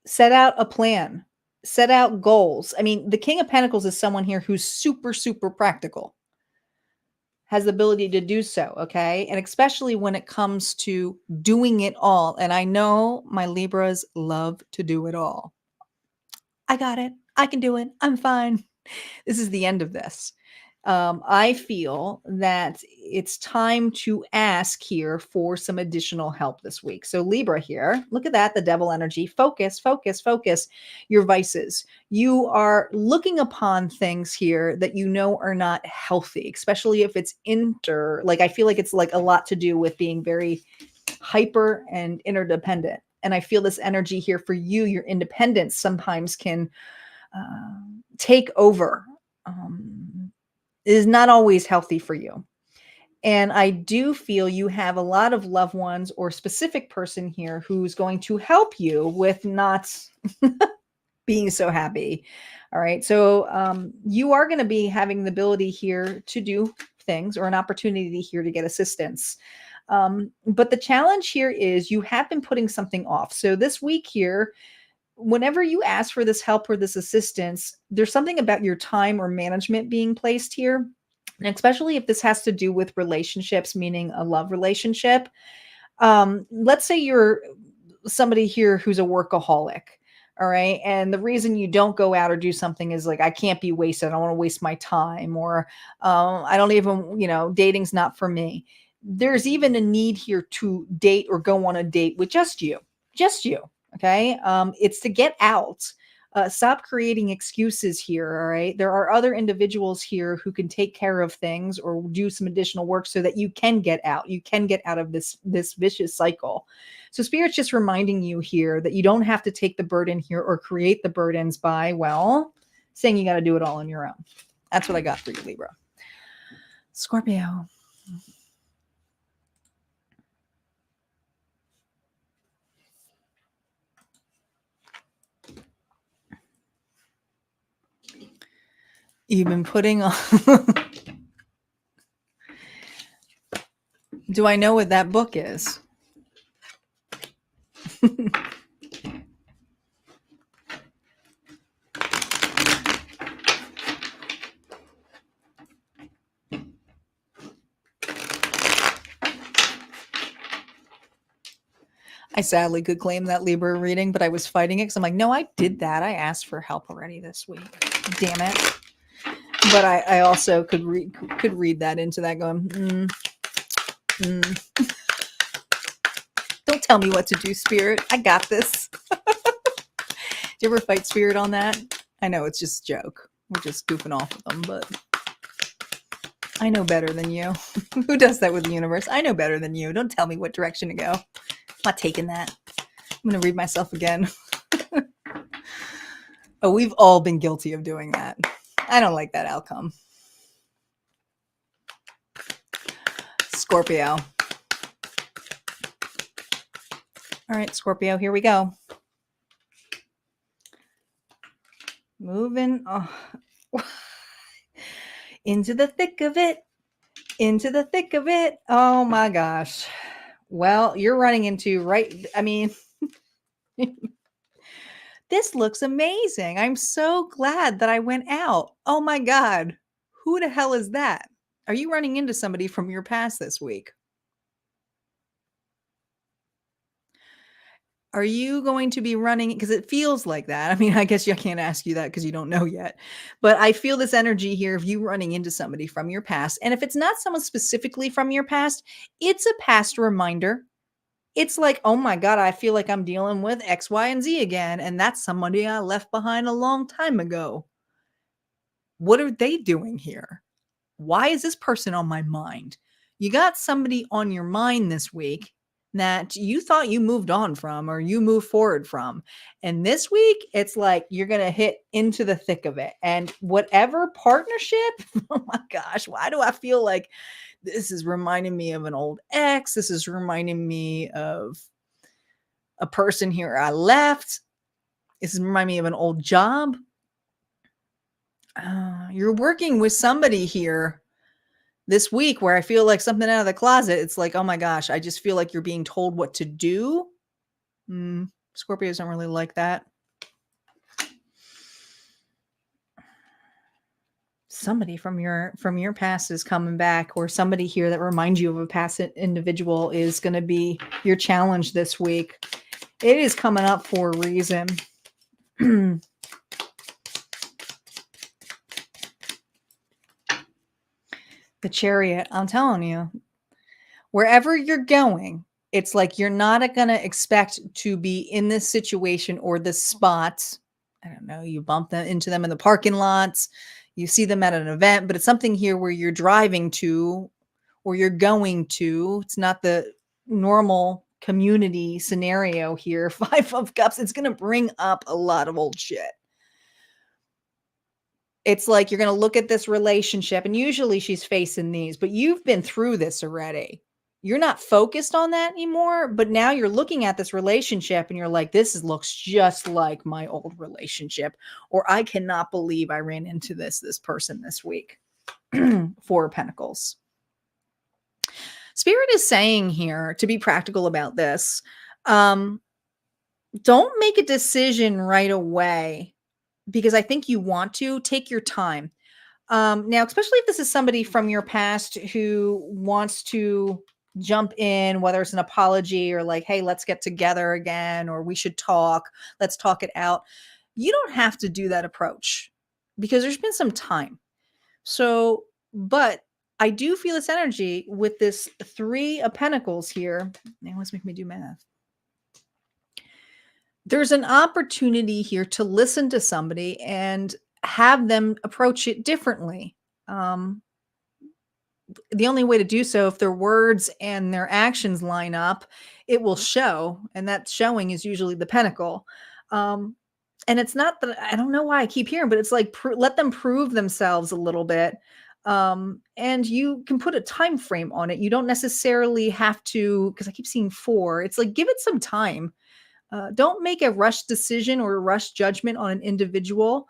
Set out a plan. Set out goals. I mean, the King of Pentacles is someone here who's super, super practical. Has the ability to do so, okay? And especially when it comes to doing it all. And I know my Libras love to do it all. I got it. I can do it. I'm fine. This is the end of this. I feel that it's time to ask here for some additional help this week. So Libra here, look at that, the devil energy. Focus, focus, focus your vices. You are looking upon things here that you know are not healthy, especially if it's I feel like it's like a lot to do with being very hyper and interdependent. And I feel this energy here for you, your independence sometimes can take over. Is not always healthy for you. And I do feel you have a lot of loved ones or specific person here who's going to help you with not being so happy. All right. So you are going to be having the ability here to do things or an opportunity here to get assistance. But the challenge here is you have been putting something off. So this week here, whenever you ask for this help or this assistance, there's something about your time or management being placed here. And especially if this has to do with relationships, meaning a love relationship. Let's say you're somebody here who's a workaholic. All right. And the reason you don't go out or do something is like, I can't be wasted. I don't want to waste my time, or I don't even, dating's not for me. There's even a need here to date or go on a date with just you. Okay. It's to get out. Stop creating excuses here. All right. There are other individuals here who can take care of things or do some additional work so that you can get out. You can get out of this vicious cycle. So Spirit's just reminding you here that you don't have to take the burden here or create the burdens by, saying you got to do it all on your own. That's what I got for you, Libra. Scorpio. You've been putting on. Do I know what that book is? I sadly could claim that Libra reading, but I was fighting it because I'm like, no, I did that. I asked for help already this week. Damn it. But I also could read that into that going, don't tell me what to do, Spirit. I got this. Do you ever fight Spirit on that? I know it's just a joke. We're just goofing off with them, but I know better than you. Who does that with the universe? I know better than you. Don't tell me what direction to go. I'm not taking that. I'm going to read myself again. Oh, we've all been guilty of doing that. I don't like that outcome. Scorpio. All right, Scorpio, here we go. Moving into the thick of it. Into the thick of it. Oh my gosh. Well, you're running into this looks amazing. I'm so glad that I went out. Oh my God. Who the hell is that? Are you running into somebody from your past this week? Are you going to be running? Because it feels like that. I mean, I guess I can't ask you that because you don't know yet. But I feel this energy here of you running into somebody from your past. And if it's not someone specifically from your past, it's a past reminder. It's like, oh my God, I feel like I'm dealing with X, Y, and Z again. And that's somebody I left behind a long time ago. What are they doing here? Why is this person on my mind? You got somebody on your mind this week that you thought you moved on from or you moved forward from. And this week, it's like you're going to hit into the thick of it. And whatever partnership, oh my gosh, why do I feel like this is reminding me of an old ex? This is reminding me of a person here I left. This is reminding me of an old job. You're working with somebody here this week where I feel like something out of the closet. It's like, oh my gosh, I just feel like you're being told what to do. Scorpios don't really like that. Somebody from your past is coming back, or somebody here that reminds you of a past individual is going to be your challenge this week. It is coming up for a reason. The Chariot, I'm telling you, wherever you're going, it's like you're not going to expect to be in this situation or this spot. I don't know, you bump into them in the parking lots, you see them at an event, but it's something here where you're driving to or you're going to. It's not the normal community scenario here. 5 of Cups, it's going to bring up a lot of old shit. It's like you're going to look at this relationship, and usually she's facing these, but you've been through this already. You're not focused on that anymore, but now you're looking at this relationship and you're like, this looks just like my old relationship, or I cannot believe I ran into this person this week. 4 of Pentacles. Spirit is saying here, to be practical about this, don't make a decision right away, because I think you want to take your time. Now, especially if this is somebody from your past who wants to jump in, whether it's an apology or like, hey, let's get together again, or we should talk, let's talk it out. You don't have to do that approach because there's been some time. So, but I do feel this energy with this 3 of Pentacles here. Now let's make me do math. There's an opportunity here to listen to somebody and have them approach it differently. The only way to do so, if their words and their actions line up, it will show. And that showing is usually the Pentacle. And it's not that, I don't know why I keep hearing, but it's like, let them prove themselves a little bit. And you can put a time frame on it. You don't necessarily have to, because I keep seeing 4. It's like, give it some time. Don't make a rush decision or a rush judgment on an individual.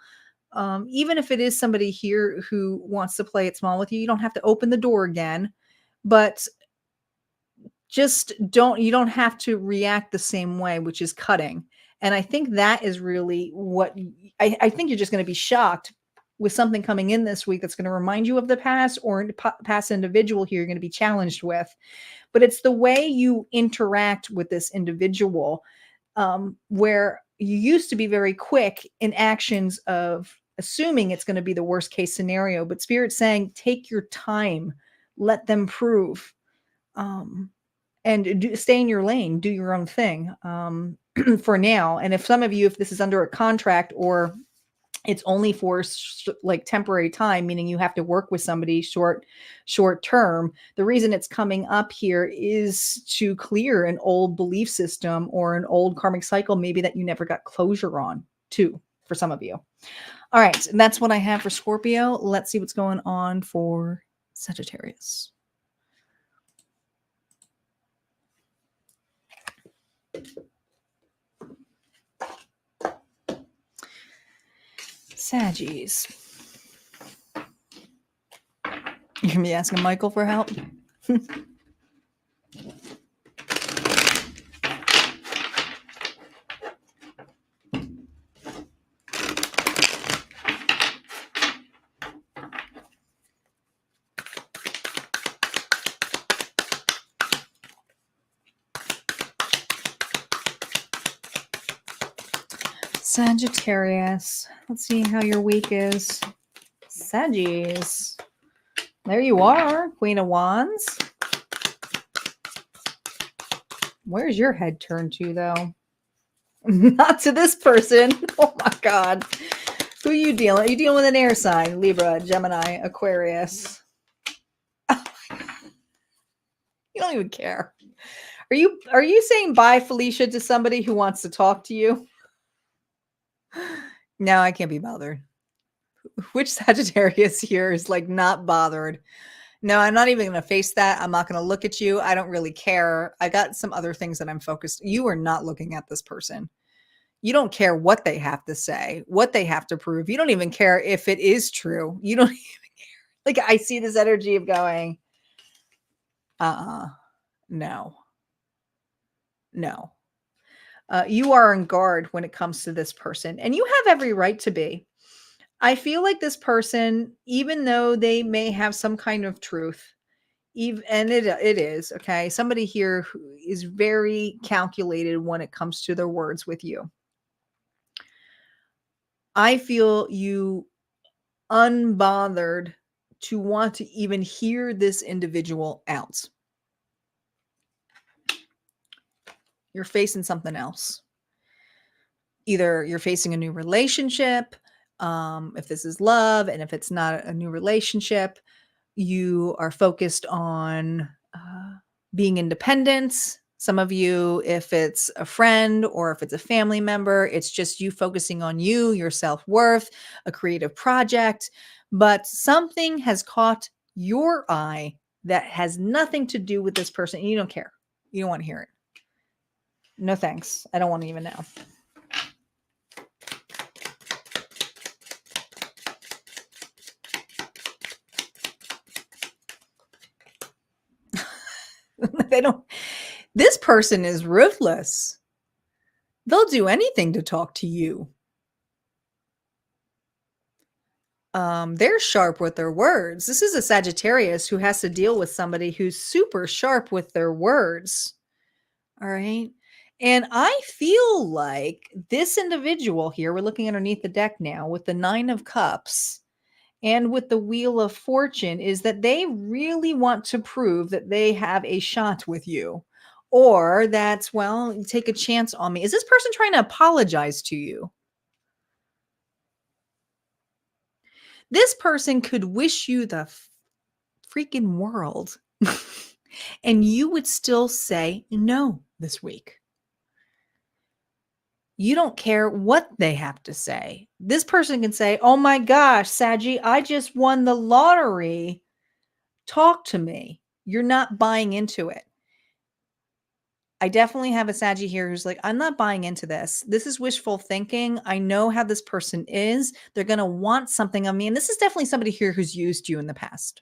Even if it is somebody here who wants to play it small with you, you don't have to open the door again, but just you don't have to react the same way, which is cutting. And I think that is really what I think you're just going to be shocked with something coming in this week that's going to remind you of the past, or past individual here you're going to be challenged with. But it's the way you interact with this individual, where you used to be very quick in actions of assuming it's going to be the worst case scenario, but Spirit's saying, take your time, let them prove, and stay in your lane, do your own thing, for now. And if some of you, if this is under a contract or it's only for like temporary time, meaning you have to work with somebody short term, the reason it's coming up here is to clear an old belief system or an old karmic cycle, maybe that you never got closure on too, for some of you. All right, and that's what I have for Scorpio. Let's see what's going on for Sagittarius. Saggies. You're gonna be asking Michael for help? Sagittarius. Let's see how your week is. Saggies. There you are, Queen of Wands. Where's your head turned to, though? Not to this person. Oh, my God. Who are you dealing with? You dealing with an air sign? Libra, Gemini, Aquarius. Oh, my God. You don't even care. Are you saying bye, Felicia, to somebody who wants to talk to you? No, I can't be bothered. Which Sagittarius here is like not bothered? No, I'm not even going to face that. I'm not going to look at you. I don't really care. I got some other things that I'm focused. You are not looking at this person. You don't care what they have to say, what they have to prove. You don't even care if it is true. You don't even care. Like, I see this energy of going, no. You are on guard when it comes to this person, and you have every right to be. I feel like this person, even though they may have some kind of truth, and it is, okay, somebody here who is very calculated when it comes to their words with you. I feel you unbothered to want to even hear this individual out. You're facing something else. Either you're facing a new relationship, if this is love, and if it's not a new relationship, you are focused on being independent. Some of you, if it's a friend or if it's a family member, it's just you focusing on you, your self-worth, a creative project. But something has caught your eye that has nothing to do with this person, and you don't care. You don't want to hear it. No thanks. I don't want to even know. They don't. This person is ruthless. They'll do anything to talk to you. They're sharp with their words. This is a Sagittarius who has to deal with somebody who's super sharp with their words. All right. And I feel like this individual here, we're looking underneath the deck now with the 9 of Cups and with the Wheel of Fortune, is that they really want to prove that they have a shot with you, or that, well, you take a chance on me. Is this person trying to apologize to you? This person could wish you the freaking world and you would still say no this week. You don't care what they have to say. This person can say, oh my gosh, Saggy, I just won the lottery. Talk to me. You're not buying into it. I definitely have a Saggy here who's like, I'm not buying into this. This is wishful thinking. I know how this person is. They're going to want something of me. And this is definitely somebody here who's used you in the past.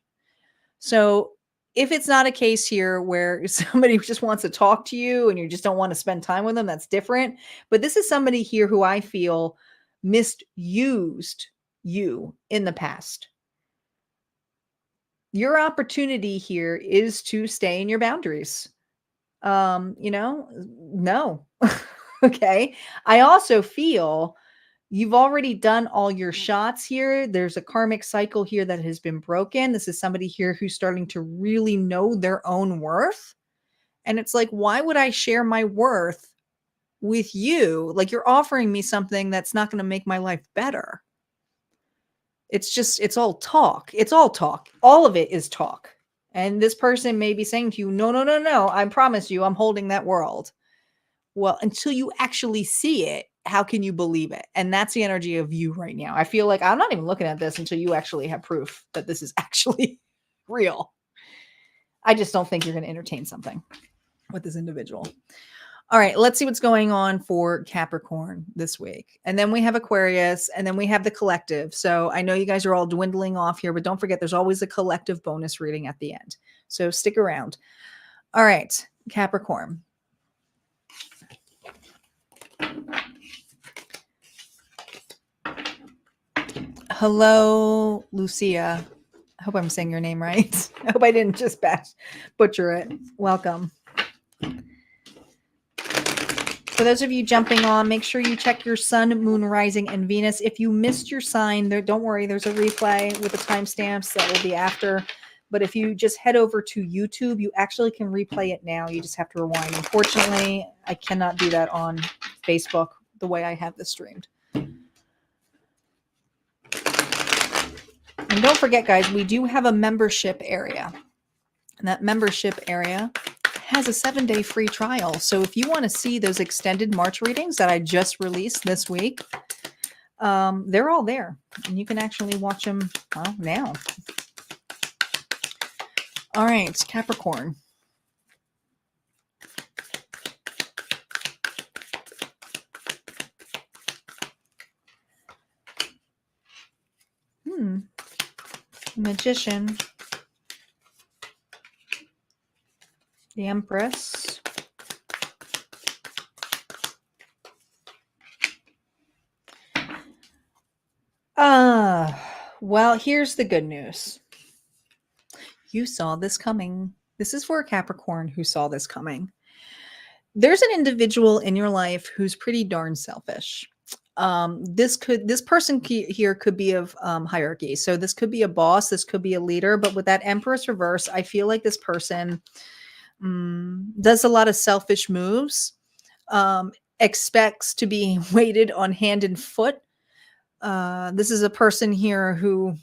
So if it's not a case here where somebody just wants to talk to you and you just don't want to spend time with them, that's different. But this is somebody here who I feel misused you in the past. Your opportunity here is to stay in your boundaries. No. Okay. I also feel You've already done all your shots here. There's a karmic cycle here that has been broken. This is somebody here who's starting to really know their own worth. And it's like, why would I share my worth with you? Like, you're offering me something that's not going to make my life better. It's all talk. It's all talk. All of it is talk. And this person may be saying to you, no, no, no, no. I promise you, I'm holding that world. Well, until you actually see it, how can you believe it? And that's the energy of you right now. I feel like I'm not even looking at this until you actually have proof that this is actually real. I just don't think you're going to entertain something with this individual. All right, let's see what's going on for Capricorn this week. And then we have Aquarius, and then we have the collective. So I know you guys are all dwindling off here, but don't forget there's always a collective bonus reading at the end. So stick around. All right, Capricorn. Hello, Lucia. I hope I'm saying your name right. I hope I didn't just butcher it. Welcome. For those of you jumping on, make sure you check your sun, moon, rising, and Venus. If you missed your sign, don't worry. There's a replay with the timestamps that will be after. But if you just head over to YouTube, you actually can replay it now. You just have to rewind. Unfortunately, I cannot do that on Facebook the way I have this streamed. And don't forget, guys, we do have a membership area. And that membership area has a 7-day free trial. So if you want to see those extended March readings that I just released this week, they're all there. And you can actually watch them now. All right, Capricorn. Magician. The Empress. Well, here's the good news. You saw this coming. This is for a Capricorn who saw this coming. There's an individual in your life who's pretty darn selfish. This person here could be of hierarchy. So this could be a boss, this could be a leader, but with that Empress reverse, I feel like this person does a lot of selfish moves, expects to be weighted on hand and foot. This is a person here who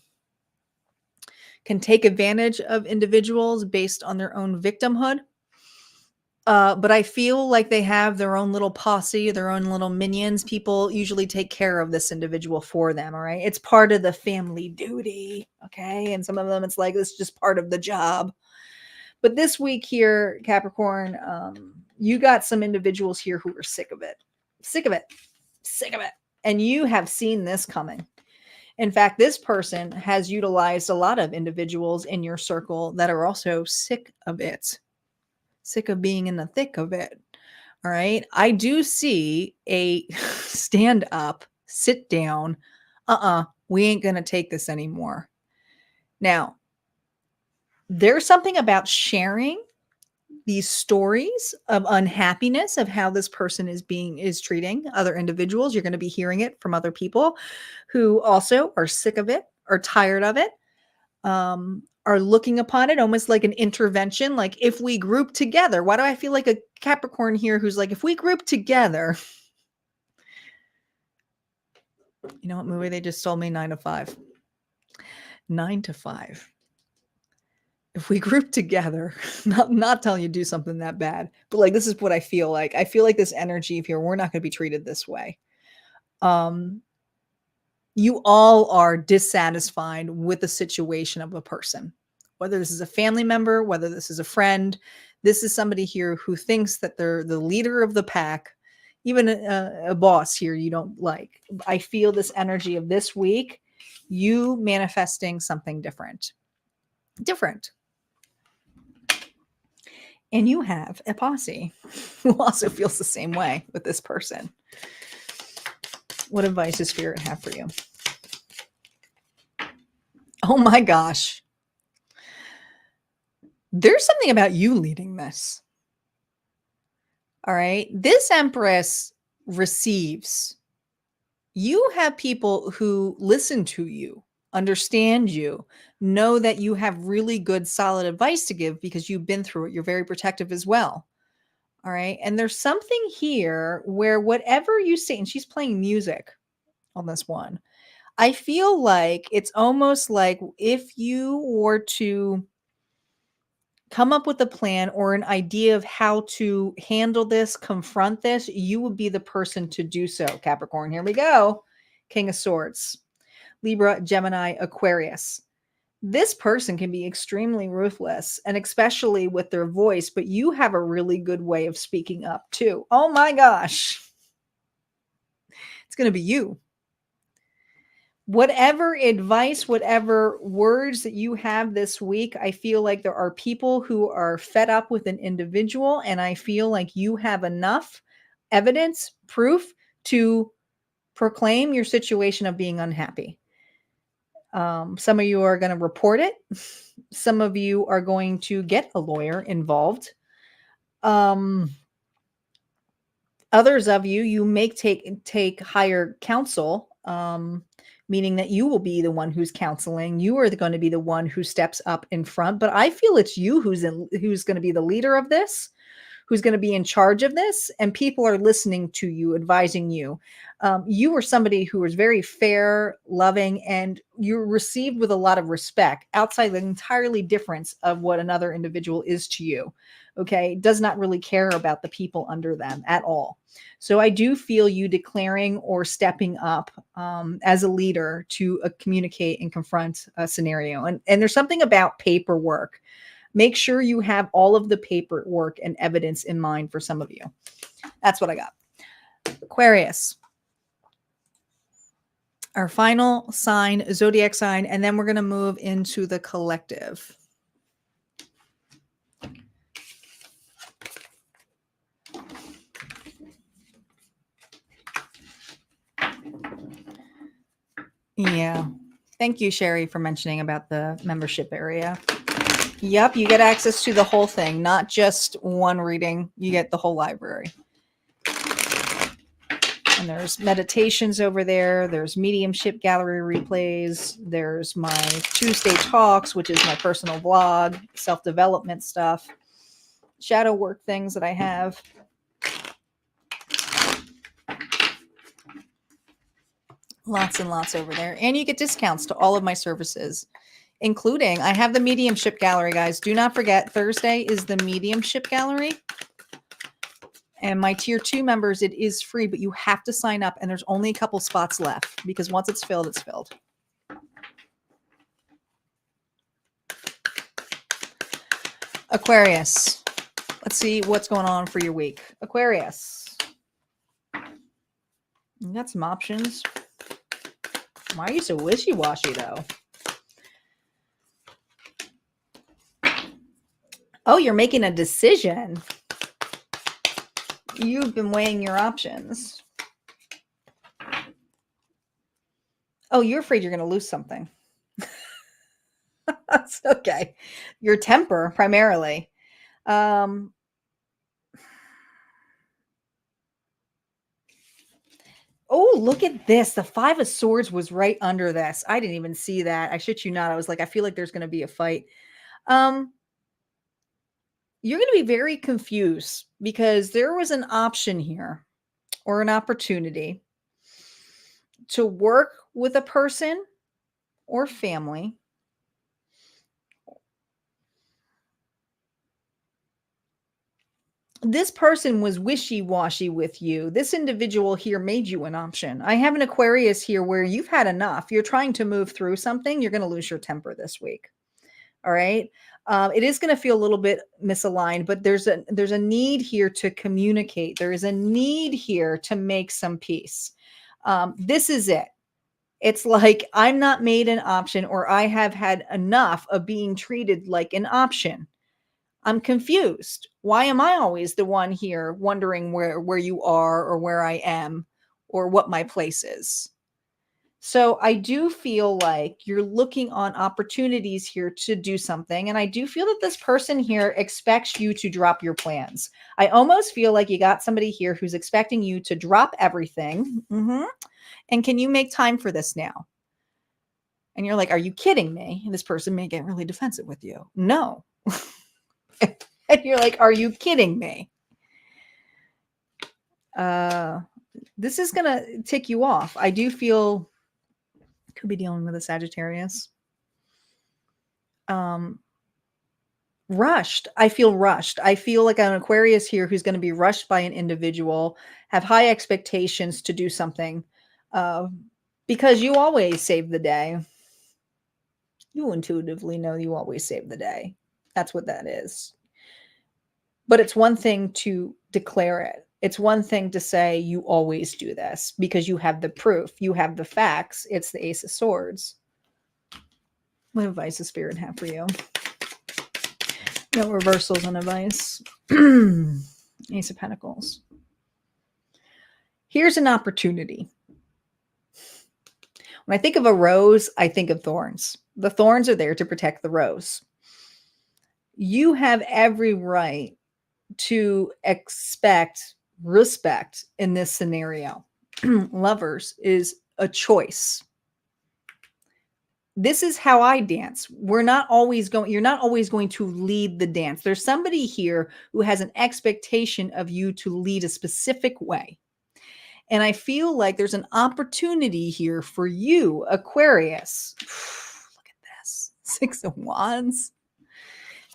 can take advantage of individuals based on their own victimhood. But I feel like they have their own little posse, their own little minions. People usually take care of this individual for them. All right. It's part of the family duty. Okay. And some of them, it's like, it's just part of the job. But this week here, Capricorn, you got some individuals here who are sick of it. Sick of it. Sick of it. And you have seen this coming. In fact, this person has utilized a lot of individuals in your circle that are also sick of it. Sick of being in the thick of it. All right. I do see a stand up, sit down. We ain't going to take this anymore. Now, there's something about sharing these stories of unhappiness of how this person is treating other individuals. You're going to be hearing it from other people who also are sick of it, are tired of it, are looking upon it almost like an intervention. Like, if we group together, why do I feel like a Capricorn here who's like, if we group together, you know what movie they just told me? 9 to 5. 9 to 5. If we group together, not telling you to do something that bad, but like, this is what I feel like. I feel like this energy here, we're not going to be treated this way. You all are dissatisfied with the situation of a person, whether this is a family member, whether this is a friend. This is somebody here who thinks that they're the leader of the pack, even a boss here you don't like. I feel this energy of this week, you manifesting something different. And you have a posse who also feels the same way with this person. What advice does Spirit have for you? Oh my gosh. There's something about you leading this. All right. This Empress receives you have people who listen to you, understand you, know that you have really good, solid advice to give because you've been through it. You're very protective as well. All right. And there's something here where whatever you say, and she's playing music on this one. I feel like it's almost like if you were to come up with a plan or an idea of how to handle this, confront this, you would be the person to do so. Capricorn, here we go. King of Swords, Libra, Gemini, Aquarius. This person can be extremely ruthless, and especially with their voice, but you have a really good way of speaking up too. Oh my gosh. It's going to be you. Whatever advice, whatever words that you have this week, I feel like there are people who are fed up with an individual, and I feel like you have enough evidence, proof to proclaim your situation of being unhappy. Some of you are going to report it. Some of you are going to get a lawyer involved. Others of you, you may take higher counsel, meaning that you will be the one who's counseling. You are going to be the one who steps up in front. But I feel it's you who's going to be the leader of this, who's going to be in charge of this, and people are listening to you, advising you. You were somebody who was very fair, loving, and you're received with a lot of respect outside the entirely difference of what another individual is to you. Okay, does not really care about the people under them at all. So I do feel you declaring or stepping up as a leader to communicate and confront a scenario. And there's something about paperwork. Make sure you have all of the paperwork and evidence in mind for some of you. That's what I got. Aquarius. Our final sign, zodiac sign, and then we're going to move into the collective. Yeah. Thank you, Sherry, for mentioning about the membership area. Yep, you get access to the whole thing, not just one reading. You get the whole library. And there's meditations over there. There's mediumship gallery replays. There's my Tuesday talks, which is my personal blog, self-development stuff, shadow work things that I have. Lots and lots over there. And you get discounts to all of my services, including I have the mediumship gallery, guys. Do not forget, Thursday is the mediumship gallery. And my tier 2 members, it is free, but you have to sign up. And there's only a couple spots left because once it's filled, it's filled. Aquarius. Let's see what's going on for your week. Aquarius. You got some options. Why are you so wishy-washy, though? Oh, you're making a decision. You've been weighing your options. Oh, you're afraid you're going to lose something. That's okay. Your temper, primarily. Oh, look at this. The 5 of Swords was right under this. I didn't even see that. I shit you not. I was like, I feel like there's going to be a fight. You're going to be very confused because there was an option here or an opportunity to work with a person or family this person was wishy-washy with you. This individual here made you an option. I have an Aquarius here where you've had enough. You're trying to move through something. You're going to lose your temper this week. All right. It is going to feel a little bit misaligned, but there's a need here to communicate. There is a need here to make some peace. This is it. It's like I'm not made an option, or I have had enough of being treated like an option. I'm confused. Why am I always the one here wondering where you are or where I am or what my place is? So I do feel like you're looking on opportunities here to do something. And I do feel that this person here expects you to drop your plans. I almost feel like you got somebody here who's expecting you to drop everything. And can you make time for this now? And you're like, are you kidding me? And this person may get really defensive with you. No. And you're like, are you kidding me? This is going to tick you off. I do feel could be dealing with a Sagittarius. Rushed. I feel rushed. I feel like an Aquarius here who's going to be rushed by an individual, have high expectations to do something because you always save the day. You intuitively know you always save the day. That's what that is. But it's one thing to declare it. It's one thing to say you always do this because you have the proof. You have the facts. It's the Ace of Swords. What advice does Spirit have for you? No reversals on advice. Ace of Pentacles. Here's an opportunity. When I think of a rose, I think of thorns. The thorns are there to protect the rose. You have every right to expect respect in this scenario. Lovers is a choice. This is how I dance. You're not always going to lead the dance. There's somebody here who has an expectation of you to lead a specific way. And I feel like there's an opportunity here for you, Aquarius. Look at this. 6 of Wands.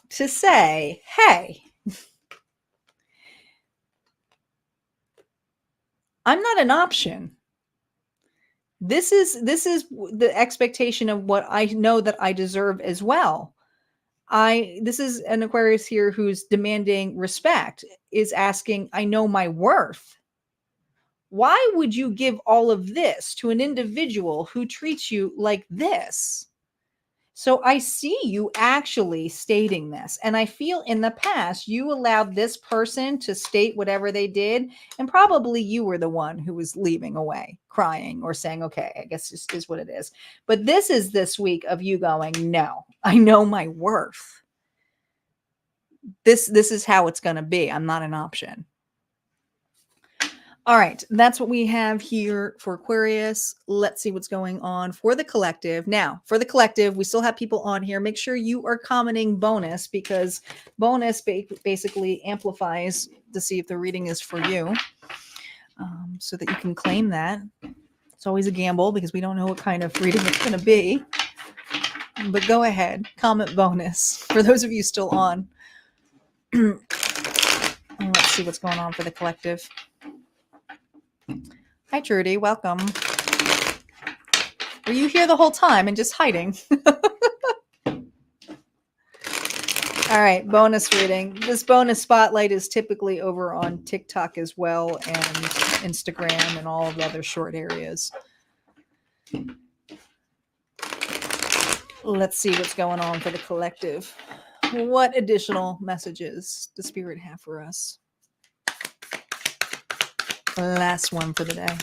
To say, hey, I'm not an option. This is the expectation of what I know that I deserve as well. This is an Aquarius here who's demanding respect, is asking, I know my worth. Why would you give all of this to an individual who treats you like this? So I see you actually stating this. And I feel in the past, you allowed this person to state whatever they did. And probably you were the one who was leaving away, crying or saying, okay, I guess this is what it is. But this is this week of you going, no, I know my worth. This is how it's going to be. I'm not an option. All right, that's what we have here for Aquarius. Let's see what's going on for the collective. Now, for the collective, we still have people on here. Make sure you are commenting bonus because bonus basically amplifies to see if the reading is for you so that you can claim that. It's always a gamble because we don't know what kind of reading it's going to be. But go ahead, comment bonus for those of you still on. Let's see what's going on for the collective. Hi, Trudy. Welcome. Were you here the whole time and just hiding? All right, bonus reading. This bonus spotlight is typically over on TikTok as well and Instagram and all of the other short areas. Let's see what's going on for the collective. What additional messages does Spirit have for us? Last one for the day.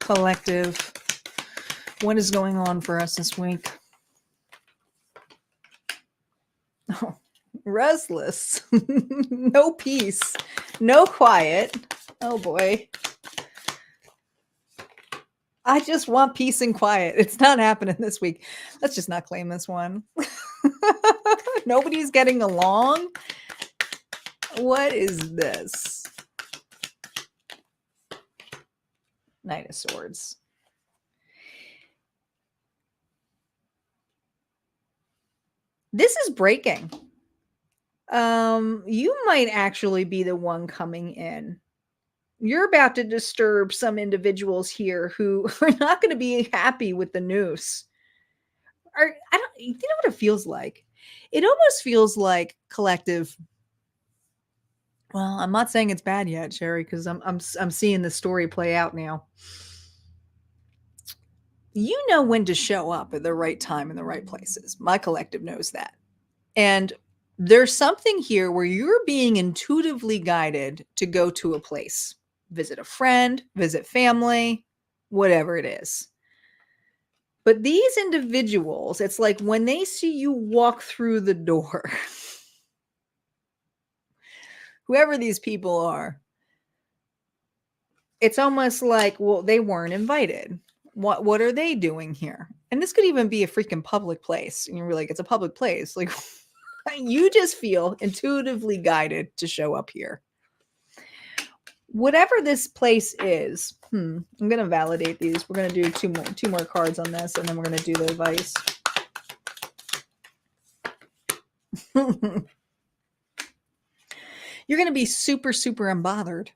Collective. What is going on for us this week? Oh, restless. No peace. No quiet. Oh boy. I just want peace and quiet. It's not happening this week. Let's just not claim this one. Nobody's getting along. What is this? Knight of Swords. This is breaking. You might actually be the one coming in. You're about to disturb some individuals here who are not going to be happy with the noose. You know what it feels like? It almost feels like collective. Well, I'm not saying it's bad yet, Sherry, because I'm seeing the story play out now. You know when to show up at the right time in the right places. My collective knows that. And There's something here where you're being intuitively guided to go to a place, visit a friend, visit family, whatever it is. But these individuals, it's like when they see you walk through the door, whoever these people are, it's almost like, well, they weren't invited. What are they doing here? And this could even be a freaking public place. And you're like, it's a public place. Like, you just feel intuitively guided to show up here. Whatever this place is, I'm going to validate these. We're going to do two more cards on this, and then we're going to do the advice. You're going to be super, super unbothered.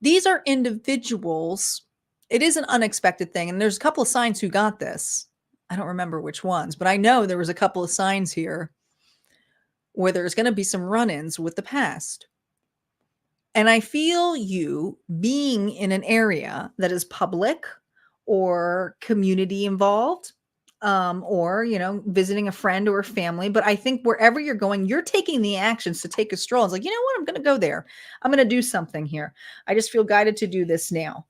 These are individuals. It is an unexpected thing. And there's a couple of signs who got this. I don't remember which ones, but I know there was a couple of signs here where there's going to be some run-ins with the past. And I feel you being in an area that is public or community involved, or, visiting a friend or a family. But I think wherever you're going, you're taking the actions to take a stroll. It's like, you know what? I'm going to go there. I'm going to do something here. I just feel guided to do this now.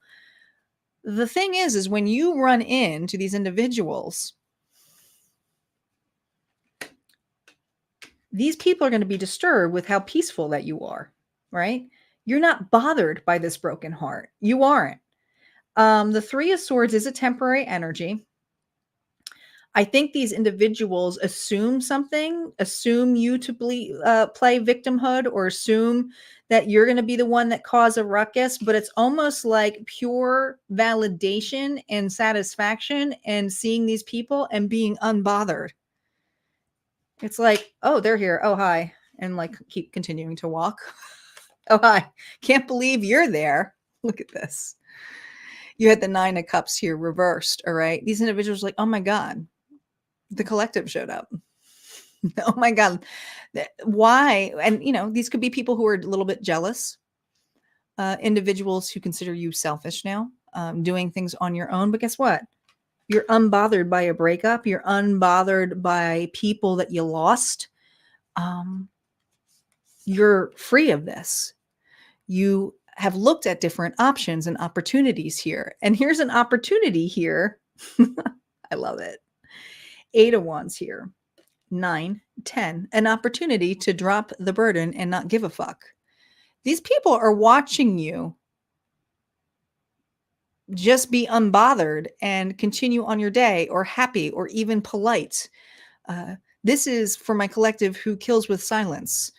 The thing is when you run into these individuals, these people are going to be disturbed with how peaceful that you are, right? You're not bothered by this broken heart. You aren't. The Three of Swords is a temporary energy. I think these individuals assume you to play victimhood, or assume that you're going to be the one that caused a ruckus, but it's almost like pure validation and satisfaction and seeing these people and being unbothered. It's like, oh, they're here. Oh, hi. And like keep continuing to walk. Oh, hi. Can't believe you're there. Look at this. You had the Nine of Cups here reversed. All right. These individuals are like, oh my God, the collective showed up. Oh my God. Why? And, these could be people who are a little bit jealous, individuals who consider you selfish now, doing things on your own. But guess what? You're unbothered by a breakup. You're unbothered by people that you lost. You're free of this. You have looked at different options and opportunities here. And here's an opportunity here. I love it. 8 of Wands here. 9, 10. An opportunity to drop the burden and not give a fuck. These people are watching you just be unbothered and continue on your day, or happy, or even polite. This is for my collective who kills with silence.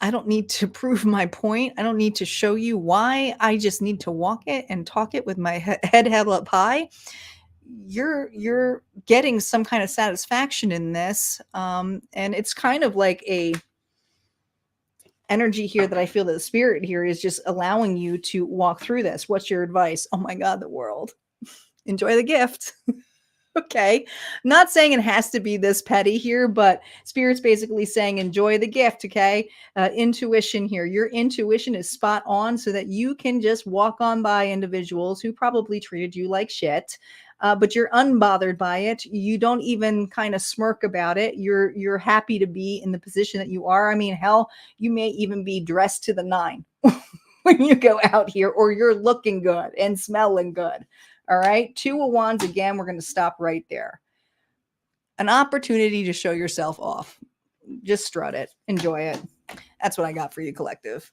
I don't need to prove my point. I don't need to show you why. I just need to walk it and talk it with my head held up high. You're getting some kind of satisfaction in this. And it's kind of like a energy here that I feel that the spirit here is just allowing you to walk through this. What's your advice? Oh my God, the world. Enjoy the gift. Okay. Not saying it has to be this petty here, but Spirit's basically saying enjoy the gift. Okay. Intuition here. Your intuition is spot on so that you can just walk on by individuals who probably treated you like shit. But you're unbothered by it. You don't even kind of smirk about it. You're happy to be in the position that you are. I mean, hell, you may even be dressed to the nine when you go out here, or you're looking good and smelling good. All right. 2 of Wands again. We're going to stop right there. An opportunity to show yourself off. Just strut it. Enjoy it. That's what I got for you, collective.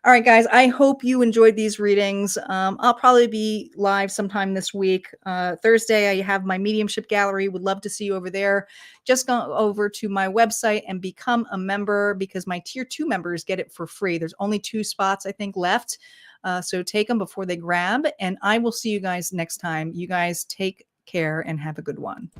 All right, guys. I hope you enjoyed these readings. I'll probably be live sometime this week. Thursday, I have my mediumship gallery. Would love to see you over there. Just go over to my website and become a member, because my tier 2 members get it for free. There's only 2 spots, I think, left. So take them before they grab. And I will see you guys next time. You guys take care and have a good one.